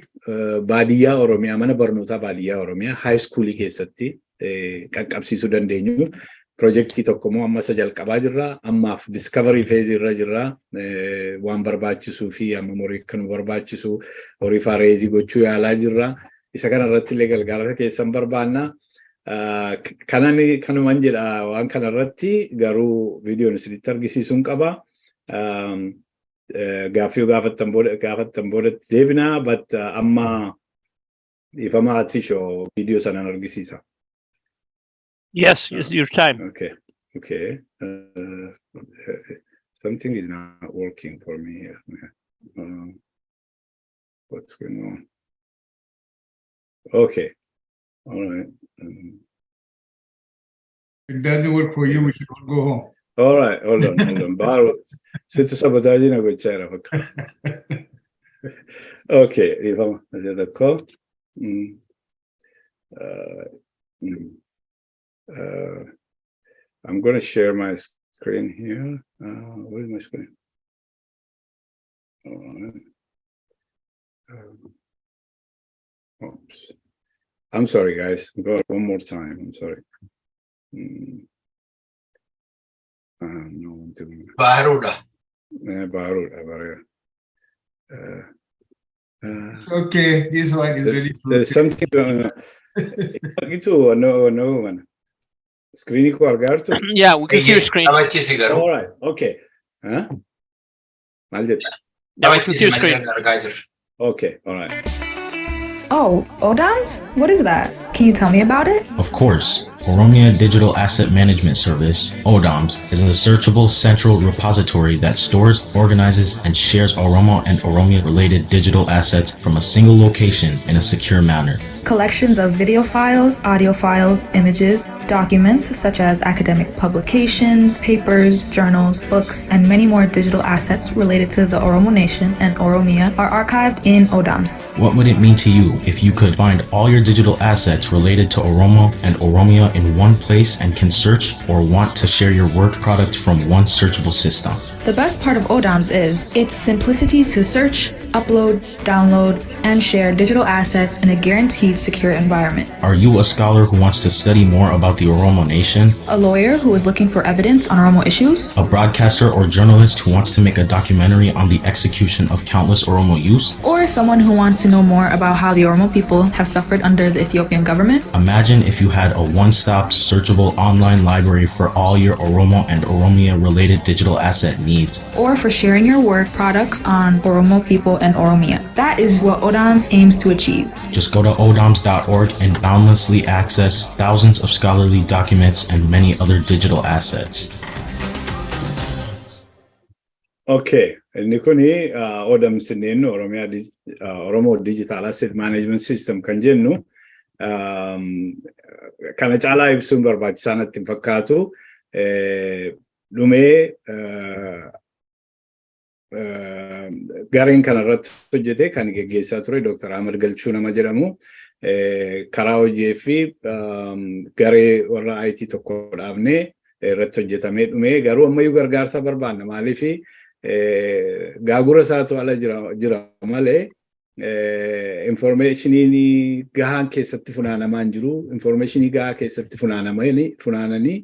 baadiyyaa Oromiyaa mana barnootaa baadiyyaa Oromiyaa high school keessatti qaqqabsiisuu dandeenyu Projektii tokko immoo amma isa jalqabaa jirra. Ammaaf discovery phase irra jirra. Waan barbaachisuu fi amma horii akka nu barbaachisu horii faareezii gochuu yaalaa jirra. Isa kana irratti illee gargaarsa keessan barbaanna. Kanumaan jedha waan kana irratti garuu viidiyoon isinitti argisiisuun qaba. Gaaffii gaafattan boodatti deebina, but amma ifamaa Atishoo viidiyoo sanaan argisiisa. Yes, it's your time. Okay. Something is not working for me here. What's going on? Okay. All right. It doesn't work for you. We should all go home. All right. Hold on. Baro, sit to sabotage na go chair. Okay. Ifama, the call. I'm going to share my screen here. Where is my screen? Oops. I'm sorry, guys. Go one more time. I'm sorry. No, I'm doing it. Baruda. Baruda. It's okay. This one is ready. There's something going on. No, man. Screen ko argartu? Yeah, we can see your screen. All right. Okay. Huh? Maldit. Yeah, we can see your screen. Okay. All right. Oh, ODAMS? What is that? Can you tell me about it? Of course. Oromia Digital Asset Management Service, ODAMS, is a searchable central repository that stores, organizes, and shares Oromo and Oromia-related digital assets from a single location in a secure manner. Collections of video files, audio files, images, documents such as academic publications, papers, journals, books, and many more digital assets related to the Oromo Nation and Oromia are archived in ODAMS. What would it mean to you if you could find all your digital assets related to Oromo and Oromia in one place and can search or want to share your work product from one searchable system? The best part of ODAMS is its simplicity to search, upload, download, and share digital assets in a guaranteed secure environment. Are you a scholar who wants to study more about the Oromo Nation? A lawyer who is looking for evidence on Oromo issues? A broadcaster or journalist who wants to make a documentary on the execution of countless Oromo youths? Or someone who wants to know more about how the Oromo people have suffered under the Ethiopian government? Imagine if you had a one-stop searchable online library for all your Oromo and Oromia-related digital asset needs. Or for sharing your work products on Oromo people and Oromia. That is what ODAMS aims to achieve. Just go to odams.org and boundlessly access thousands of scholarly documents and many other digital assets. Okay, Nikuni ODAMS in Oromo Digital Asset Management System kan jennu kana caalaa ibsuun barbaachisaa natti hin fakkaatu. Dhumee gareen kana irratti hojjete kan geggeessaa ture Dr. Ahmed Galchuu nama jedhamu karaa hojii fi garee warra IT tokko dhaabnee irratti hojjetamee dhumee garuu ammayyuu gargaarsa barbaanna maaliif gaagura isaatu ala jira malee informationii gahaan keessatti funaanamaan jiru informationii gahaa keessatti funaananii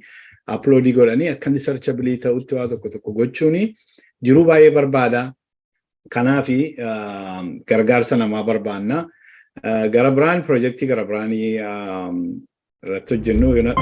uploadii godhanii akkanni searchability ta'utti waa tokko gochuuni jiruu baay'ee barbaada kanaafi gargaarsa namaa barbaanna gara biraan projectii gara biraanii irratti hojjennu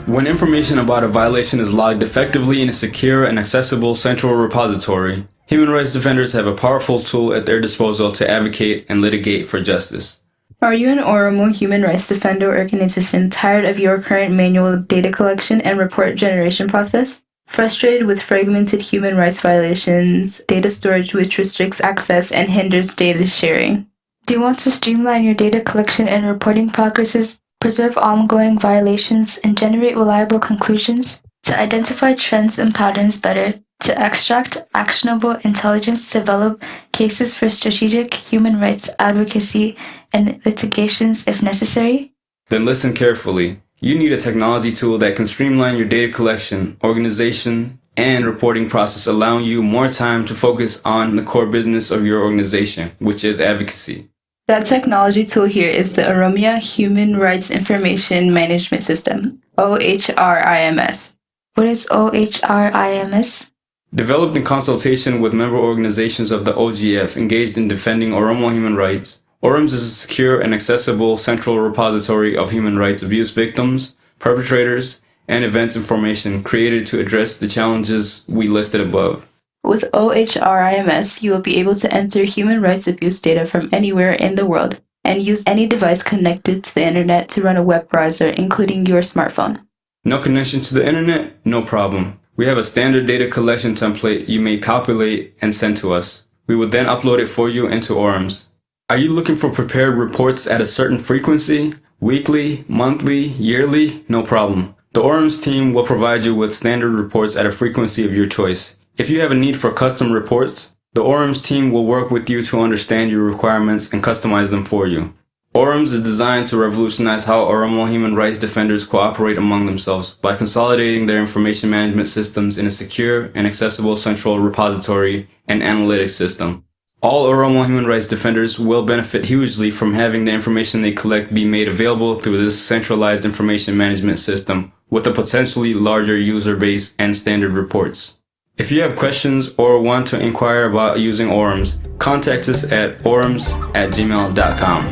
When information about a violation is logged effectively in a secure and accessible central repository, human rights defenders have a powerful tool at their disposal to advocate and litigate for justice. Are you an Oromo human rights defender organization tired of your current manual data collection and report generation process? Frustrated with fragmented human rights violations, data storage which restricts access and hinders data sharing? Do you want to streamline your data collection and reporting progresses, preserve ongoing violations, and generate reliable conclusions? To identify trends and patterns better, to extract actionable intelligence, develop cases for strategic human rights advocacy and litigations if necessary? Then listen carefully. You need a technology tool that can streamline your data collection, organization, and reporting process, allowing you more time to focus on the core business of your organization, which is advocacy. That technology tool here is the Oromia Human Rights Information Management System, OHRIMS. What is OHRIMS? Developed in consultation with member organizations of the OGF engaged in defending Oromo human rights, ORIMS is a secure and accessible central repository of human rights abuse victims, perpetrators, and events information created to address the challenges we listed above. With OHRIMS, you will be able to enter human rights abuse data from anywhere in the world and use any device connected to the internet to run a web browser, including your smartphone. No connection to the internet? No problem. We have a standard data collection template you may populate and send to us. We will then upload it for you into ORIMS. Are you looking for prepared reports at a certain frequency? Weekly, monthly, yearly? No problem. The ORIMS team will provide you with standard reports at a frequency of your choice. If you have a need for custom reports, the ORIMS team will work with you to understand your requirements and customize them for you. ORIMS is designed to revolutionize how Oromo human rights defenders cooperate among themselves by consolidating their information management systems in a secure and accessible central repository and analytics system. All Oromo human rights defenders will benefit hugely from having the information they collect be made available through this centralized information management system with a potentially larger user base and standard reports. If you have questions or want to inquire about using ORIMS, contact us at orims@gmail.com.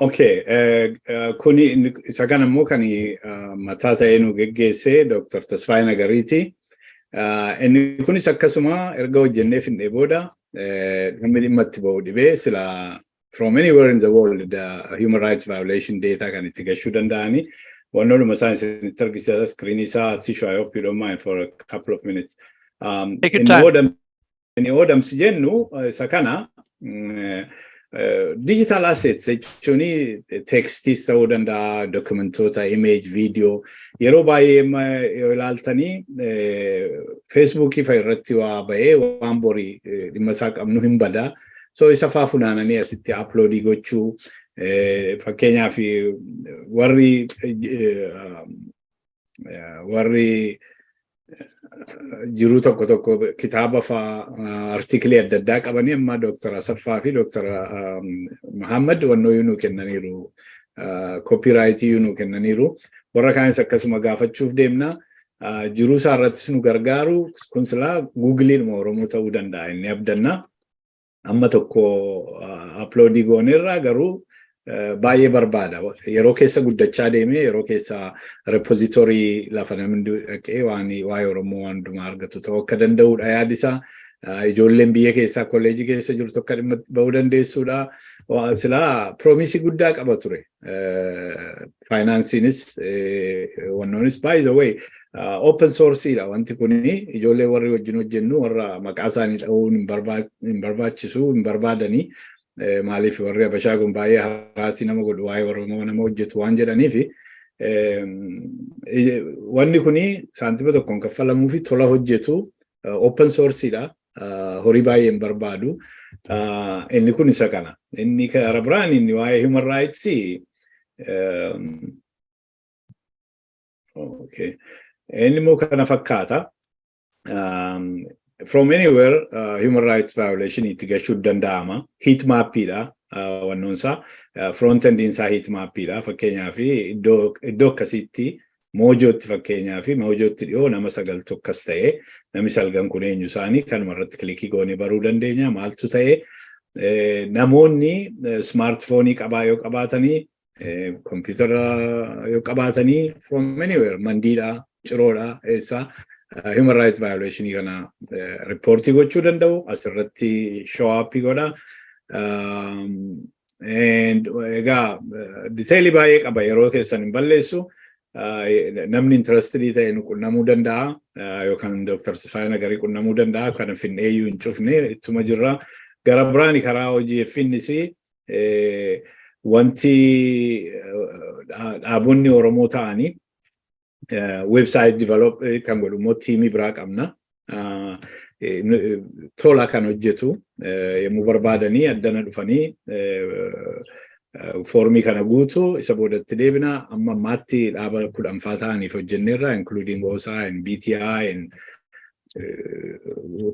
Okay, kuni isa kana immoo kan mataa ta'ee nu geggeesse Dr. Tasfaayee Nagariiti. Inni kunis akkasuma erga hojjennee finnee booda namni dhimma itti ba'u dhibee sila from anywhere in the world human rights violation data kan itti gashuu danda'ani. Wannoodhuma isaan isinitti argisiisa screen isaa tissue. I hope you don't mind for a couple of minutes. Take your time. Inni oodamsi jennu isa kana digital assets jechuun textis ta'uu danda'a, dokumentoota, image, video yeroo baay'ee yoo ilaaltanii Facebook fa irratti waa ba'ee waan borii dhimma isaa qabnu hin bada. So isa faa funaananii asitti upload gochuu fakkeenyaaf warri jiru tokko kitaaba faa artikilii adda addaa qabanii amma Dr. Asaffaa fi Dr. Muhammad wannoo yunu kennaniiru copyright yunu kennaniiru warra kaanis akkasuma gaafachuuf deemna jiru isaa irratti nu gargaaru kun silaa Google'n Oromoo ta'uu danda'a inni abdanna amma tokko upload goonerra garuu baay'ee barbaada yeroo keessa guddachaa deeme yeroo keessa repository lafa namni dhaqee waa'ee Oromoo waan dhuma argatu ta'uu akka danda'udha yaadisa ijoolleen biyya keessaa kolleejii keessa jirtu akka dhimma ba'uu dandeessuudha silaa promisii guddaa qaba ture finansiinis wannoonis by the way open source dha wanti kuni ijoollee warri wajjin hojjennu warra maqaa isaanii dha'uun hin barbaachisu hin barbaadanii maaliif warri Habashaa kun baay'ee haraasii nama godhu waa'ee Oromoo nama hojjetu waan jedhaniifi wanni kuni saantima tokkoon kaffalamuu fi tola hojjetu open source dha horii baay'ee hin barbaadu inni kun isa kana inni karaa biraan inni waa'ee human rights okay inni immoo kana fakkaata from anywhere human rights violation itti gashuu danda'ama heat map dha wannoonsa front end insa heat map dha fakkeenyaaf iddoo akkasitti Moojootti fakkeenyaaf Moojootti dhiyoo nama 9 tokkas ta'e nami 9 kun eenyu isaanii kanuma irratti kilikii goonee baruu dandeenya maaltu ta'e namoonni smartphone yoo qabaatanii computer yoo qabaatanii from anywhere mandiidha ciroodha eessa human rights violation kana report gochuu danda'u asirratti show up godha and egaa detail baay'ee qaba yeroo keessan hin balleessu namni interested ta'e nu qunnamuu danda'a yookaan Dr. Tasfaayee Nagarii qunnamuu danda'a kana finneeyyuu hin cufne ittuma jirra gara biraani karaa hojii finnisii wanti dhaabonni Oromoo ta'anii website develop kan godhu immoo tiimii biraa qabna tola kan hojjetu yommuu barbaadanii addana dhufanii Formii kana guutuu isa boodatti deebina amma ammaatti dhaaba 10 ta'aniif hojjenneerra including OSA and BTI and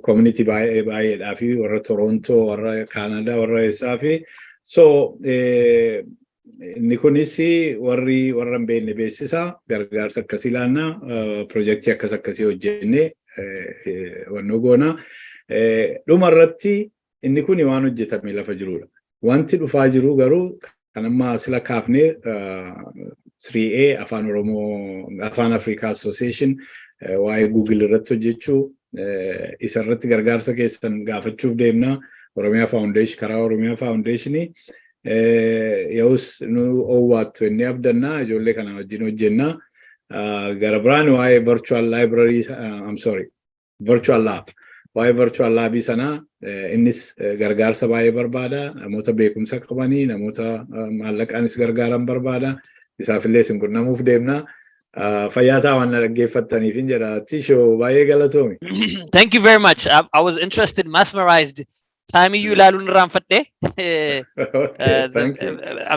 community baay'eedhaa fi warra Toronto warra Canada warra isaa fi so inni kunis warra hin beekne beeksisa gargaarsa akkasii laannaa projektii akkasii hojjennee wannoo goona dhuma irratti inni kun waan hojjetame lafa jirudha. Wanti dhufaa jiru garuu kan amma sila kaafne 3A afaan Oromoo afaan Africa Association waa'ee Google irratti hojjechuu isa irratti gargaarsa keessan gaafachuuf deemna Oromiyaa Foundation karaa Oromiyaa Foundation yoos nu owwaattu inni abdanna ijoollee kana wajjin hojjenna gara biraan waa'ee virtual library virtual lab waa'ee virtual lab sana innis gargaarsa baay'ee barbaada namoota beekumsa qabanii namoota maallaqaanis gargaaran barbaada isaafillee sin qunnamuuf deemna fayyataa waan dhaggeeffattaniif hin jedhaatti shoo baay'ee galatoomi. Thank you very much. I was interested, mesmerized. Time you lalun ramfadde.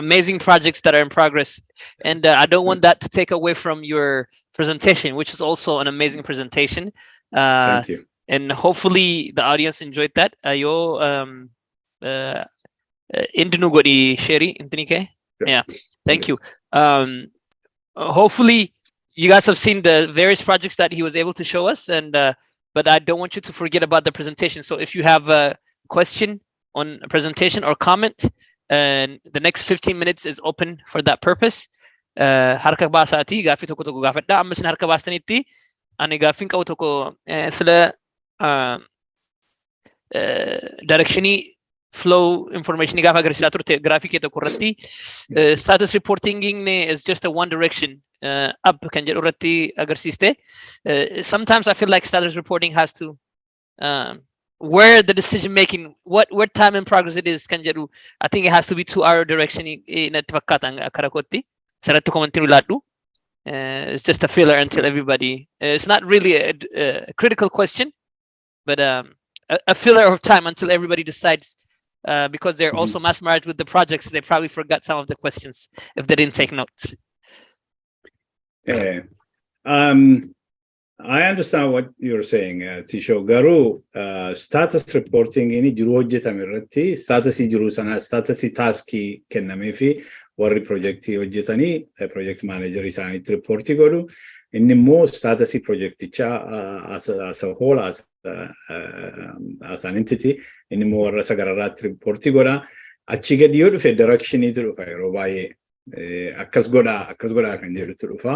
Amazing projects that are in progress, and I don't want that to take away from your presentation, which is also an amazing presentation. Thank you. And hopefully the audience enjoyed that. Yo, Indinu godi sheri intinike. Yeah, thank you. Hopefully you guys have seen the various projects that he was able to show us, and but I don't want you to forget about the presentation. So if you have a question on a presentation or comment, and the next 15 minutes is open for that purpose. Harka baasati gaaffii tokko tokko gaafadha. Amma isin harka baastanitti ani gaaffiin qabu tokko sila directionii flow information gaafa agarsiisaa turte graafii kee tokko irratti status reporting is just a one direction up kan jedhu irratti agarsiiste. Sometimes I feel like status reporting has to where the decision making, what time in progress it is kan jedhu, I think it has to be to our direction natti fakkaatan akka rakkootti sarratti komantiin laadhu. It's just a filler until everybody it's not really a critical question, but a filler of time until everybody decides, because they're also mesmerized with the projects. They probably forgot some of the questions if they didn't take notes. I understand what you're saying, Tisho. Garu status reporting ini jiru hojjetame irratti status jiru sana status taski kennameefi warri projecti hojjetanii project manager isaaniitti reporti godhu. Inni immoo status projecticha as a whole as an entity inni immoo warra sagararraatti reporti godha. Achi gadi yoo dhufe directioniitu dhufa yeroo baay'ee akkas godhaa kan jedhutu dhufa.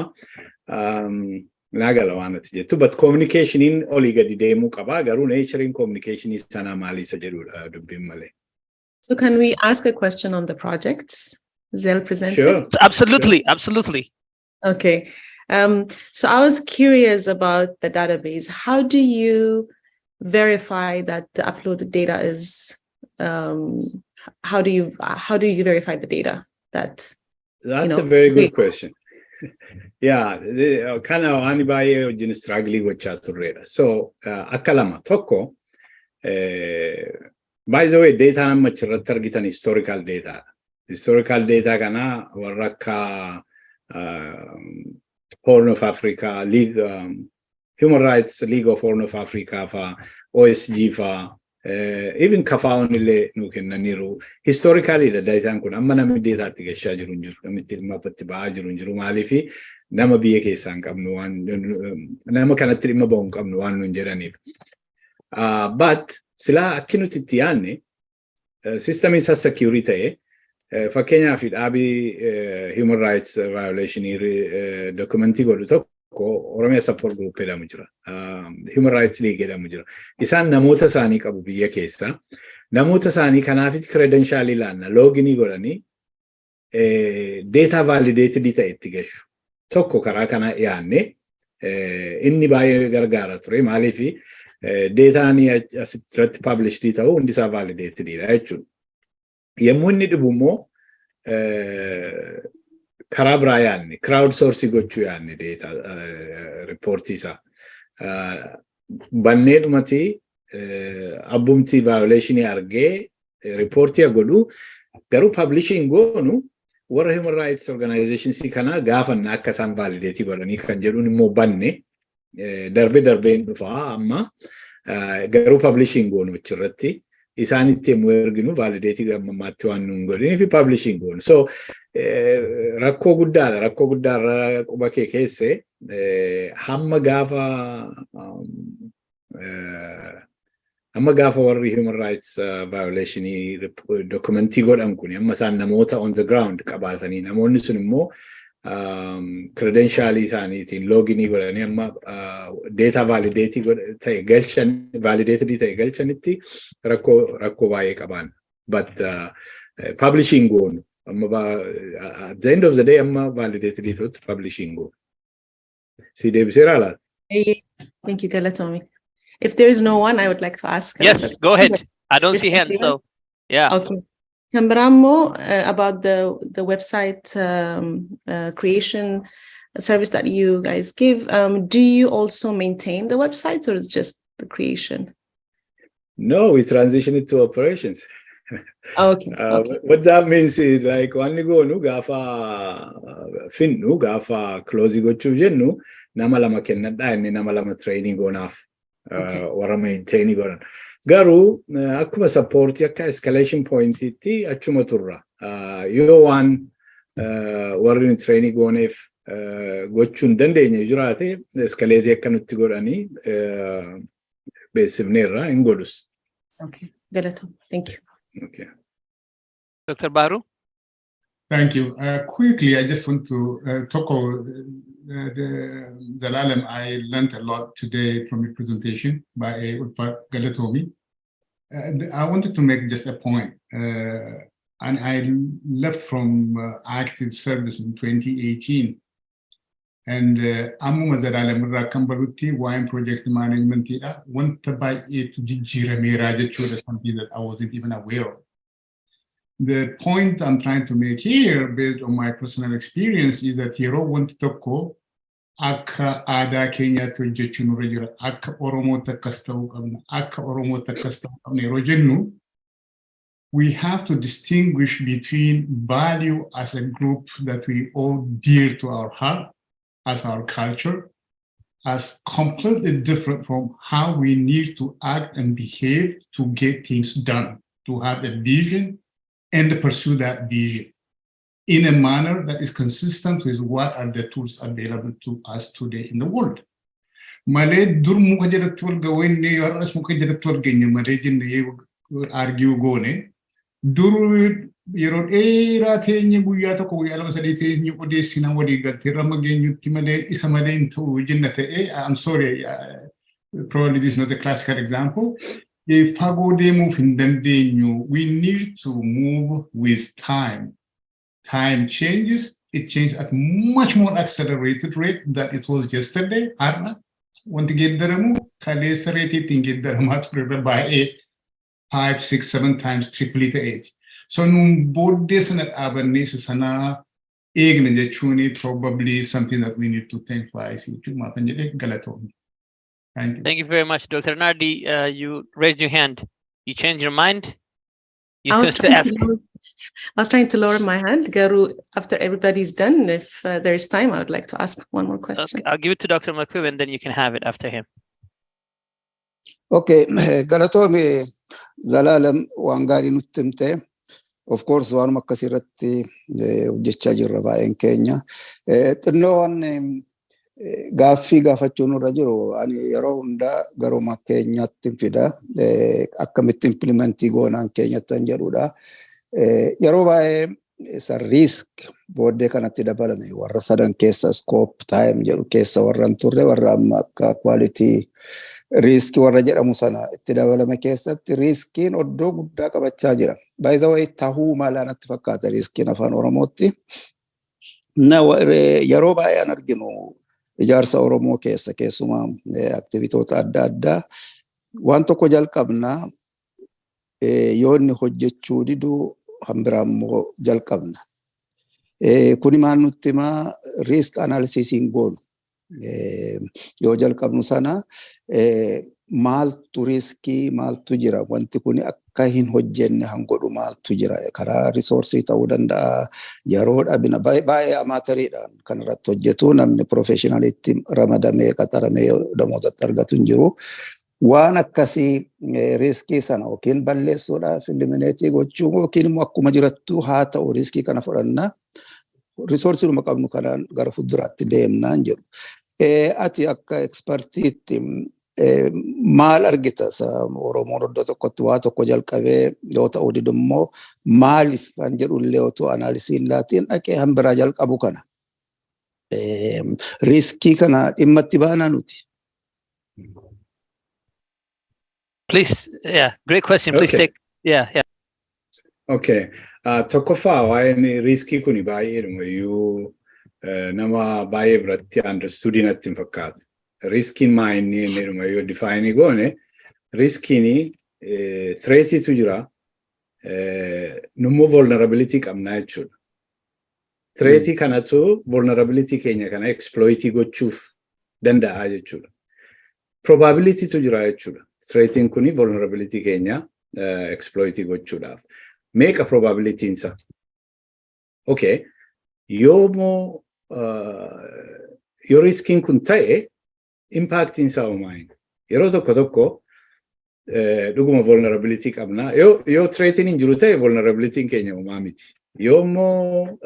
Nagala waanati jettu, but communication in olii gadi deemuu qaba garuu nature in communication is sana maali isa jedhudha dubbiin malee. So can we ask a question on the projects Zell presented? Sure. Absolutely, absolutely. Okay. So I was curious about the database. How do you verify that the uploaded data is how do you verify the data that That's a very good question. Yeah, kind of anybody who's struggling with turreera. So akka lama tokko by the way data amma irratti argitan historical data kana warra akka Horn of Africa League, Human Rights League of Horn of Africa fa OSG fa even kafaa'uun illee nu kennaniiru. Historically the data kun amma namni data itti gashaa jiru hin jiru, namni itti dhimma itti ba'aa jiru hin jiru. Maaliifi nama biyya keessaa hin qabnu waan nama kanatti dhimma ba'u hin qabnu waan nun jedhaniif. But silaa akki nuti itti yaadne system isa security ta'e fakkeenyaaf dhaabii human rights violation documentii godhu tokko Oromia support group jedhamu jira. Human Rights League jedhamu jira. Isaan namoota isaanii qabu biyya keessa. Namoota isaanii kanaafiti credential ilaanna loginii godhanii data validated ta'e itti gashu. Tokko karaa kana yaanne inni baay'ee gargaara ture. Maaliifi data ni asirratti published ta'u hundi isaa validated dha jechuudha. Yemmuu inni dhibu immoo karaa biraa yaanne crowdsourcing gochuu yaanne data reportii isaa banneedhumati abbumti violationii argee reportii godhu Garuu publishing goonu warra human rights organizations kana gaafanna akka isaan validate godhanii kan jedhuun immoo banne darbeen dhufaa amma garuu publishing goonu achirratti isaanitti immoo erginu validate gammamaatti waan nuun godhanii fi publishing goonu. So rakkoo guddaarra quba kee keesse hamma gaafa warri human rights violation documentii godhan kun amma isaan namoota on the ground qabaatanii namoonni sun immoo credentialii isaaniitiin loginii godhanii amma data validated ta'e galchanitti rakkoo baay'ee qaban. But publishing goonu at the end of the day amma validated publishing goonu. Si deebiseera laata? Thank you, Galatomi. If there is no one, I would like to ask. Yes, go ahead. I don't see hands, so yeah. Okay. Tambramo, about the website creation service that you guys give, do you also maintain the website or it's just the creation? No, we transition it to operations. Okay. What that means is like when we go nu gafa finnu gafa closing gochuu jennu nama lama kennadha inni nama lama training onaaf warra maintaining godhan. Garuu akkuma support akka escalation point itti achuma turra. Yoo waan warri training gooneef gochuun dandeenye jiraate escalate akka nutti godhanii beeksifneerra hin godhus. Okay. Galato, thank you. Okay. Dr. Baru? Thank you. Quickly, I just want to talk about Zelalem. I learned a lot today from your presentation by Galatomi. I wanted to make just a point. And I left from active service in 2018. And Amuma Zelalem Rakambaruti, wine project management, want to buy it to Jirame Rajachu, something that I wasn't even aware of. The point I'm trying to make here, based on my personal experience, is that Yero want to call Akka Ada Kenya to Jechun regular, Akka Oromoo Takastau, Akka Oromoo Takastau, Rojenu. We have to distinguish between value as a group that we all dear to our heart, as our culture, as completely different from how we need to act and behave to get things done, to have a vision and pursue that vision in a manner that is consistent with what are the tools available to us today in the world. Malay dur muka jada tol gawen ne yaras muka jada tol genya malay jinne argue gone dur yero era tenye buya to ko yala masali tenye ode sina wadi gatte ramagenyu timale isamale into jinnate I'm sorry, probably this is not a classical example. We need to move with time. Time changes. It changes at much more accelerated rate than it was yesterday. Want to get the by 5, 6, 7 times triple it 8. So both this and that probably something that we need to think twice. Thank you. Thank you very much, Dr. Nardi. You raised your hand. You changed your mind? You I was trying to lower my hand, Garu, after everybody's done. If there is time, I would like to ask one more question. Okay, I'll give it to Dr. Makub and then you can have it after him. Okay, Galatomi Zelalem Wangari Nutimte. Of course, one Makasirati Jechajurava in Kenya. No one Gaaffii gaafachuun irra jiru ani yeroo hunda garuma keenyatti fida akkamitti implementii goonaan keenyatti hin jedhudha yeroo baay'ee isa risk booddee kanatti dabalame warra sadan keessa scope time jedhu keessa warra turre warra amma akka quality risk warra jedhamu sana itti dabalame keessatti riskiin oddoo guddaa qabachaa jira by the way tahuu mala natti fakkaata riskiin afaan oromootti yeroo baay'ee an arginu ijaarsa Oromoo keessa keessuma aktiivitoota adda addaa waan tokko jalqabna yoo inni hojjechuu didu hambiraammoo jalqabna kuni maal nutti ma risk analysis goonu yoo jalqabnu sana maaltu riskii maaltu jira wanti kun akka hin hojjenne hangodhu maaltu jira karaa risoorsii ta'uu danda'a yeroo dhabina baay'ee amaatariidhaan kan irratti hojjetu namni professionalitti ramadamee qaxaramee damootatti argatu hin jiru. Waan akkasii riskii sana yookiin balleessuudhaaf elimineetii gochuu yookiin immoo akkuma jirattu haa ta'u riskii kana fudhannaa risoorsiidhuma qabnu kanaan gara fuulduraatti deemnaan jedhu. Ati akka ekspertiitti maal argita Oromoon iddoo tokkotti waa tokko jalqabee yoo ta'u didu immoo maaliif kan jedhullee otoo anaalisii laatiin dhaqee hambiraa jalqabu kana riskii kana dhimma itti baanaa nuti. Please, yeah, great question. Please Okay. take, yeah. Okay. Tokkoffaa waa'een riskii kuni baay'eedhuma iyyuu nama baay'ee biratti understoodii natti hin fakkaatu. Riskiin maa inni innedhuma yoo define goone riskiin threatitu jira nummoo vulnerability qabnaa jechuudha. Threatii kanatu vulnerability keenya kana exploitii gochuuf danda'a jechuudha. Probabilitytu jira jechuudha. Threatiin kuni vulnerability keenya exploitii gochuudhaaf. Meeqa probability insa? Okay. Yoo riskiin kun ta'e impact insa uumayin. Yeroo tokko dhuguma vulnerability qabna. Yoo threatiin hin jiru ta'e vulnerability keenya uumaa miti. Yoo immoo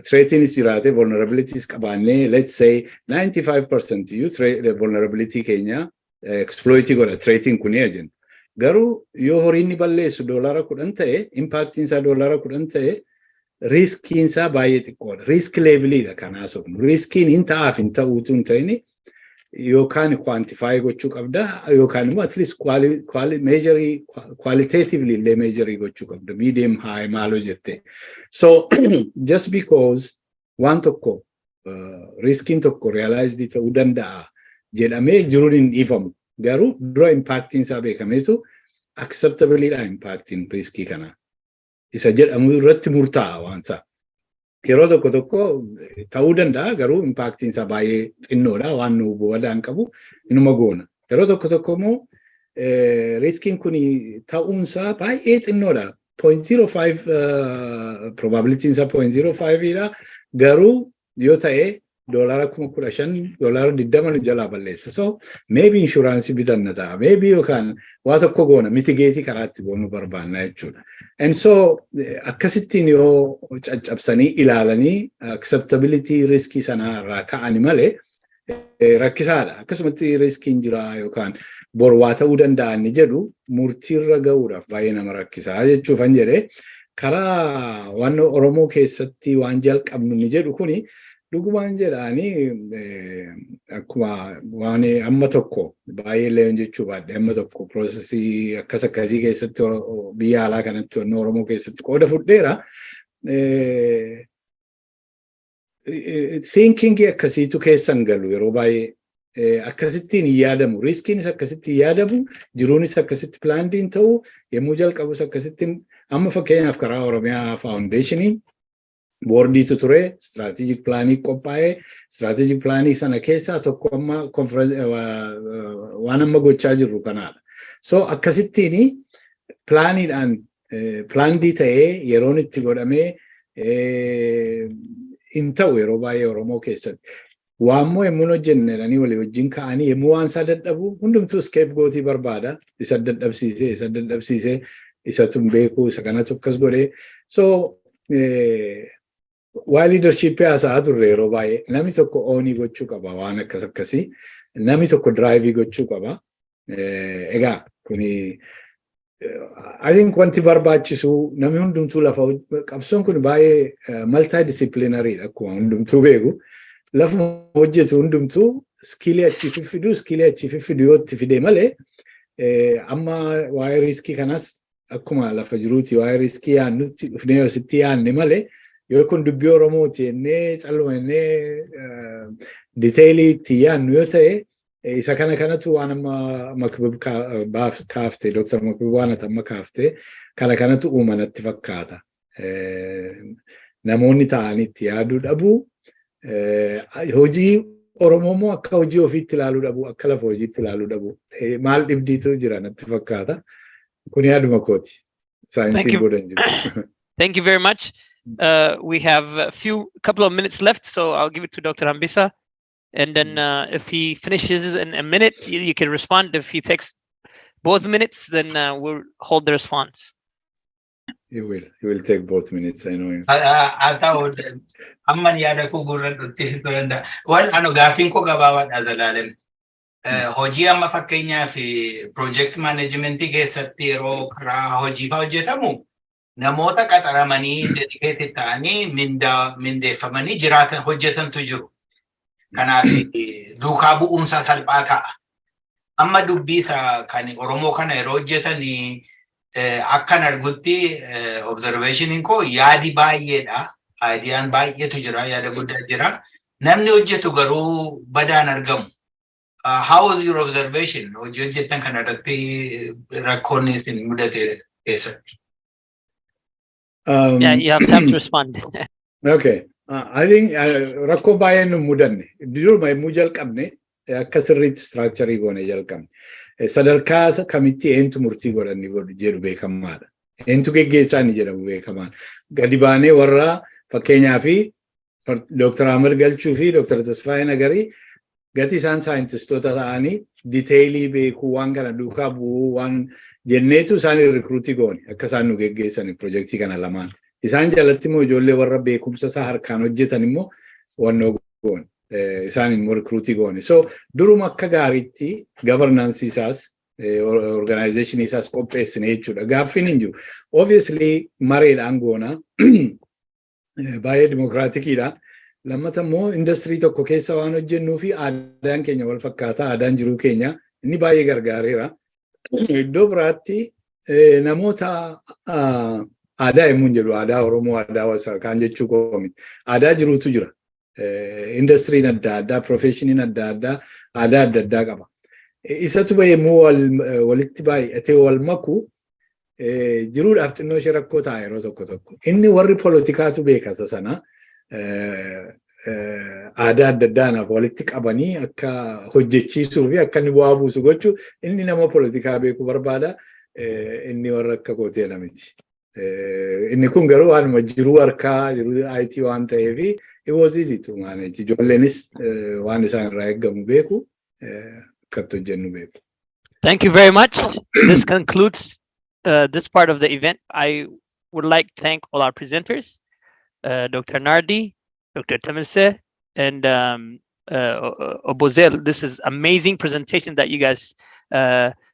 threatiinis jiraate vulnerabilities qabaannee let's say 95% iyyuu vulnerability keenya exploitii godha threatiin kuni jenna. Garuu yoo horiin balleessu $10 ta'e impactiin isaa $10 ta'e riskiin isaa baay'ee xiqqoodha. Risk levelidha kanaas riskiin hin ta'aaf hin ta'uutu hin ta'ini yookaan quantify gochuu qabda yookaan immoo at least qualitatively illee measure gochuu qabda. Medium high maaloo jette. So just because waan tokko riskiin tokko realized ta'uu danda'a jedhamee jiruun hin dhiifamu. Garuu dura impactiin isaa beekameetu acceptableidha impactiin riskii kana. Isa jedhamu irratti murtaa'a waansa. Yeroo tokko ta'uu danda'a garuu impactiin isaa baay'ee xinnoodha waan nu bu'adaan qabu inuma goona. Yeroo tokko immoo riskiin kun ta'uunsaa baay'ee xinnoodha. 0.05 probabilitiin isaa 0.05dha garuu yoo ta'e $15,000 $20 jalaa balleessa. So maybe insurance bitanna ta'a. Maybe yookaan waa tokko goona mitigate karaatti goonu barbaanna jechuudha. And so akkasittiin yoo caccabsanii ilaalanii acceptability riskii sana irraa ka'ani malee rakkisaadha. Akkasumatti riskiin jira yookaan bor waa ta'uu danda'an jedhu murtiirra ga'uudhaaf baay'ee nama rakkisaa jechuufan jedhee karaa waan Oromoo keessatti waan jalqabnu ni jedhu kuni dhugumaan jedhaanii akkuma waan amma tokko baay'ee leeyon jechuu baadhe amma tokko piroosesii akkasii keessatti biyya alaa kanatti Oromoo keessatti qooda fudheera. Thinking akkasiitu keessan galu yeroo baay'ee akkasittiin yaadamu riskiinis akkasitti yaadamu jiruunis akkasitti pilaandiin ta'u yommuu jalqabus akkasittiin amma fakkeenyaaf karaa Oromiyaa Foundationii boordiitu ture strategic planning qophaa'ee strategic planning sana keessaa tokko amma waan amma gochaa jirru kanaadha. So akkasittiin plaaniidhaan plaandii ta'ee yeroon itti godhamee hin ta'u yeroo baay'ee Oromoo keessatti. Waammoo yommuu hojjennanii walii wajjin ka'anii yommuu waan isaa dadhabu hundumtuu scapegoatii barbaada. Isa dadhabsiisee isatu hin beeku isa kanatu akkas godhee. So waa leadership haasa'aa turre yeroo baay'ee namni tokko oonii gochuu qaba waan akkasii namni tokko drive gochuu qaba. Egaa kuni I think wanti barbaachisu namni hundumtuu lafa qabsoon kun baay'ee multidisciplinaryidha akkuma hundumtuu beeku. Lafuma hojjetu hundumtuu skillii achi fiduu yoo itti fidee malee amma waa'ee riskii kanas akkuma lafa jiruuti waa'ee riskii yaannutti dhufnee yoo sitti yaanne malee yoo kun dubbii Oromooti jennee calluma jennee diteelii itti yaannu yoo ta'e isa kanatu waan amma Makbib kaaftee Dr. Makbib waan amma kaaftee kanatu uumanatti fakkaata. Namoonni ta'anii itti yaaduu dhabu. Hojii Oromoo akka hojii ofiitti ilaaluu dhabu akka lafa hojiitti ilaaluu dhabu maal dhibdiitu jira natti fakkaata. Kuni yaaduma kooti. Thank Saayinsii you. booda hin jiru. Thank you very much. We have a couple of minutes left, so I'll give it to Dr. Hambisa. And then if he finishes in a minute, you can respond. If he takes both minutes, then we'll hold the response. He will take both minutes, I know him. Atau amman yaada ko gurra dhutti turanda. Wan gaafin ko gabaabaa dhazalaaleen. Hojii amma fakkeenyaa fi project management keessatti yeroo karaa hojii fa'aa hojjetamu namoota qaxaramanii dedicated ta'anii mindeeffamanii jiraatan hojjetantu jiru. Kanaaf duukaa bu'umsa salphaa ta'a. Amma dubbii isaa kan Oromoo kana yeroo hojjetanii akkan argutti observation koo yaadi baay'eedha. Aayidiyaan baay'eetu jira, yaada guddaa jira. Namni hojjetu garuu badaan argamu. How was your observation? Hojii hojjetan kana irratti rakkoon isin mudate keessatti? Yeah, you have time to respond. Okay. I think rakkoo baay'ee nu mudanne. Duruma yommuu jalqabne akka sirriitti structure goone jalqabne. Sadarkaa kamitti eentu murtii godhanni jedhu beekamaadha. Eentu geggeessaa ni jedhamu beekamaadha. Gadi baanee warra fakkeenyaa fi Dr. Ahmed Galchuu fi Dr. Tasfaayee Nagarii gati isaan saayintistoota ta'anii diteelii beekuu waan kana duukaa bu'uu waan jenneetu isaanii rikruutii goone akka isaan nu geggeessan pirojektii kana lamaan. Isaan jalatti immoo ijoollee warra beekumsa isaa harkaan hojjetan immoo wannoo goone. Isaan immoo rikruutii goone. So duruma akka gaariitti governance isaas organization isaas qopheessine jechuudha. Gaaffiin hin jiru. Obviously mareedhaan goona baay'ee dimokiraatikiidha. Lammata immoo industirii tokko keessa waan hojjennuu fi aadaan keenya wal fakkaata. Aadaan jiruu keenya inni baay'ee gargaareera. Iddoo biraatti namoota aadaa yommuu hin jedhu aadaa Oromoo aadaa Hawaasaa kaan jechuu qoomiti. Aadaa jiruutu jira. Industiriin adda addaa, profeshiniin adda addaa, aadaa adda addaa qaba. Isatu yommuu walitti baay'atee wal maku jiruudhaaf xinnoo ishee rakkoo ta'a yeroo tokko tokko. Inni warri poolitikaatu beekasa sana aadaa adda addaanaaf walitti qabanii akka hojjechiisuu fi akka inni bu'aa buusu gochuu inni nama poolitikaa beekuu barbaada. Inni warra akka kootee namiti. Inni kun garuu waanuma jiruu harkaa jiruu IT waan ta'eefi it was easy to manage. Ijoolleenis waan isaan irraa eeggamu beeku akkatti hojjennu beeku. Thank you very much. This concludes this part of the event. I would like to thank all our presenters, Dr. Nardi, Dr. Tamise, and Obozel. This is amazing presentation that you guys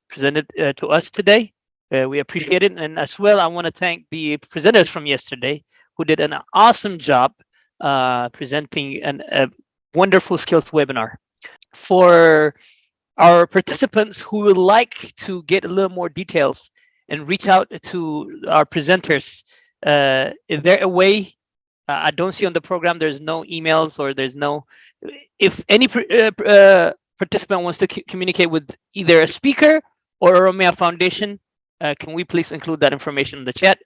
presented to us today. We appreciate it. And as well, I want to thank the presenters from yesterday who did an awesome job presenting a wonderful skills webinar. For our participants who would like to get a little more details and reach out to our presenters, is there a way? I don't see on the program, there's no emails or there's no, if any participant wants to communicate with either a speaker or Oromia Foundation, can we please include that information in the chat?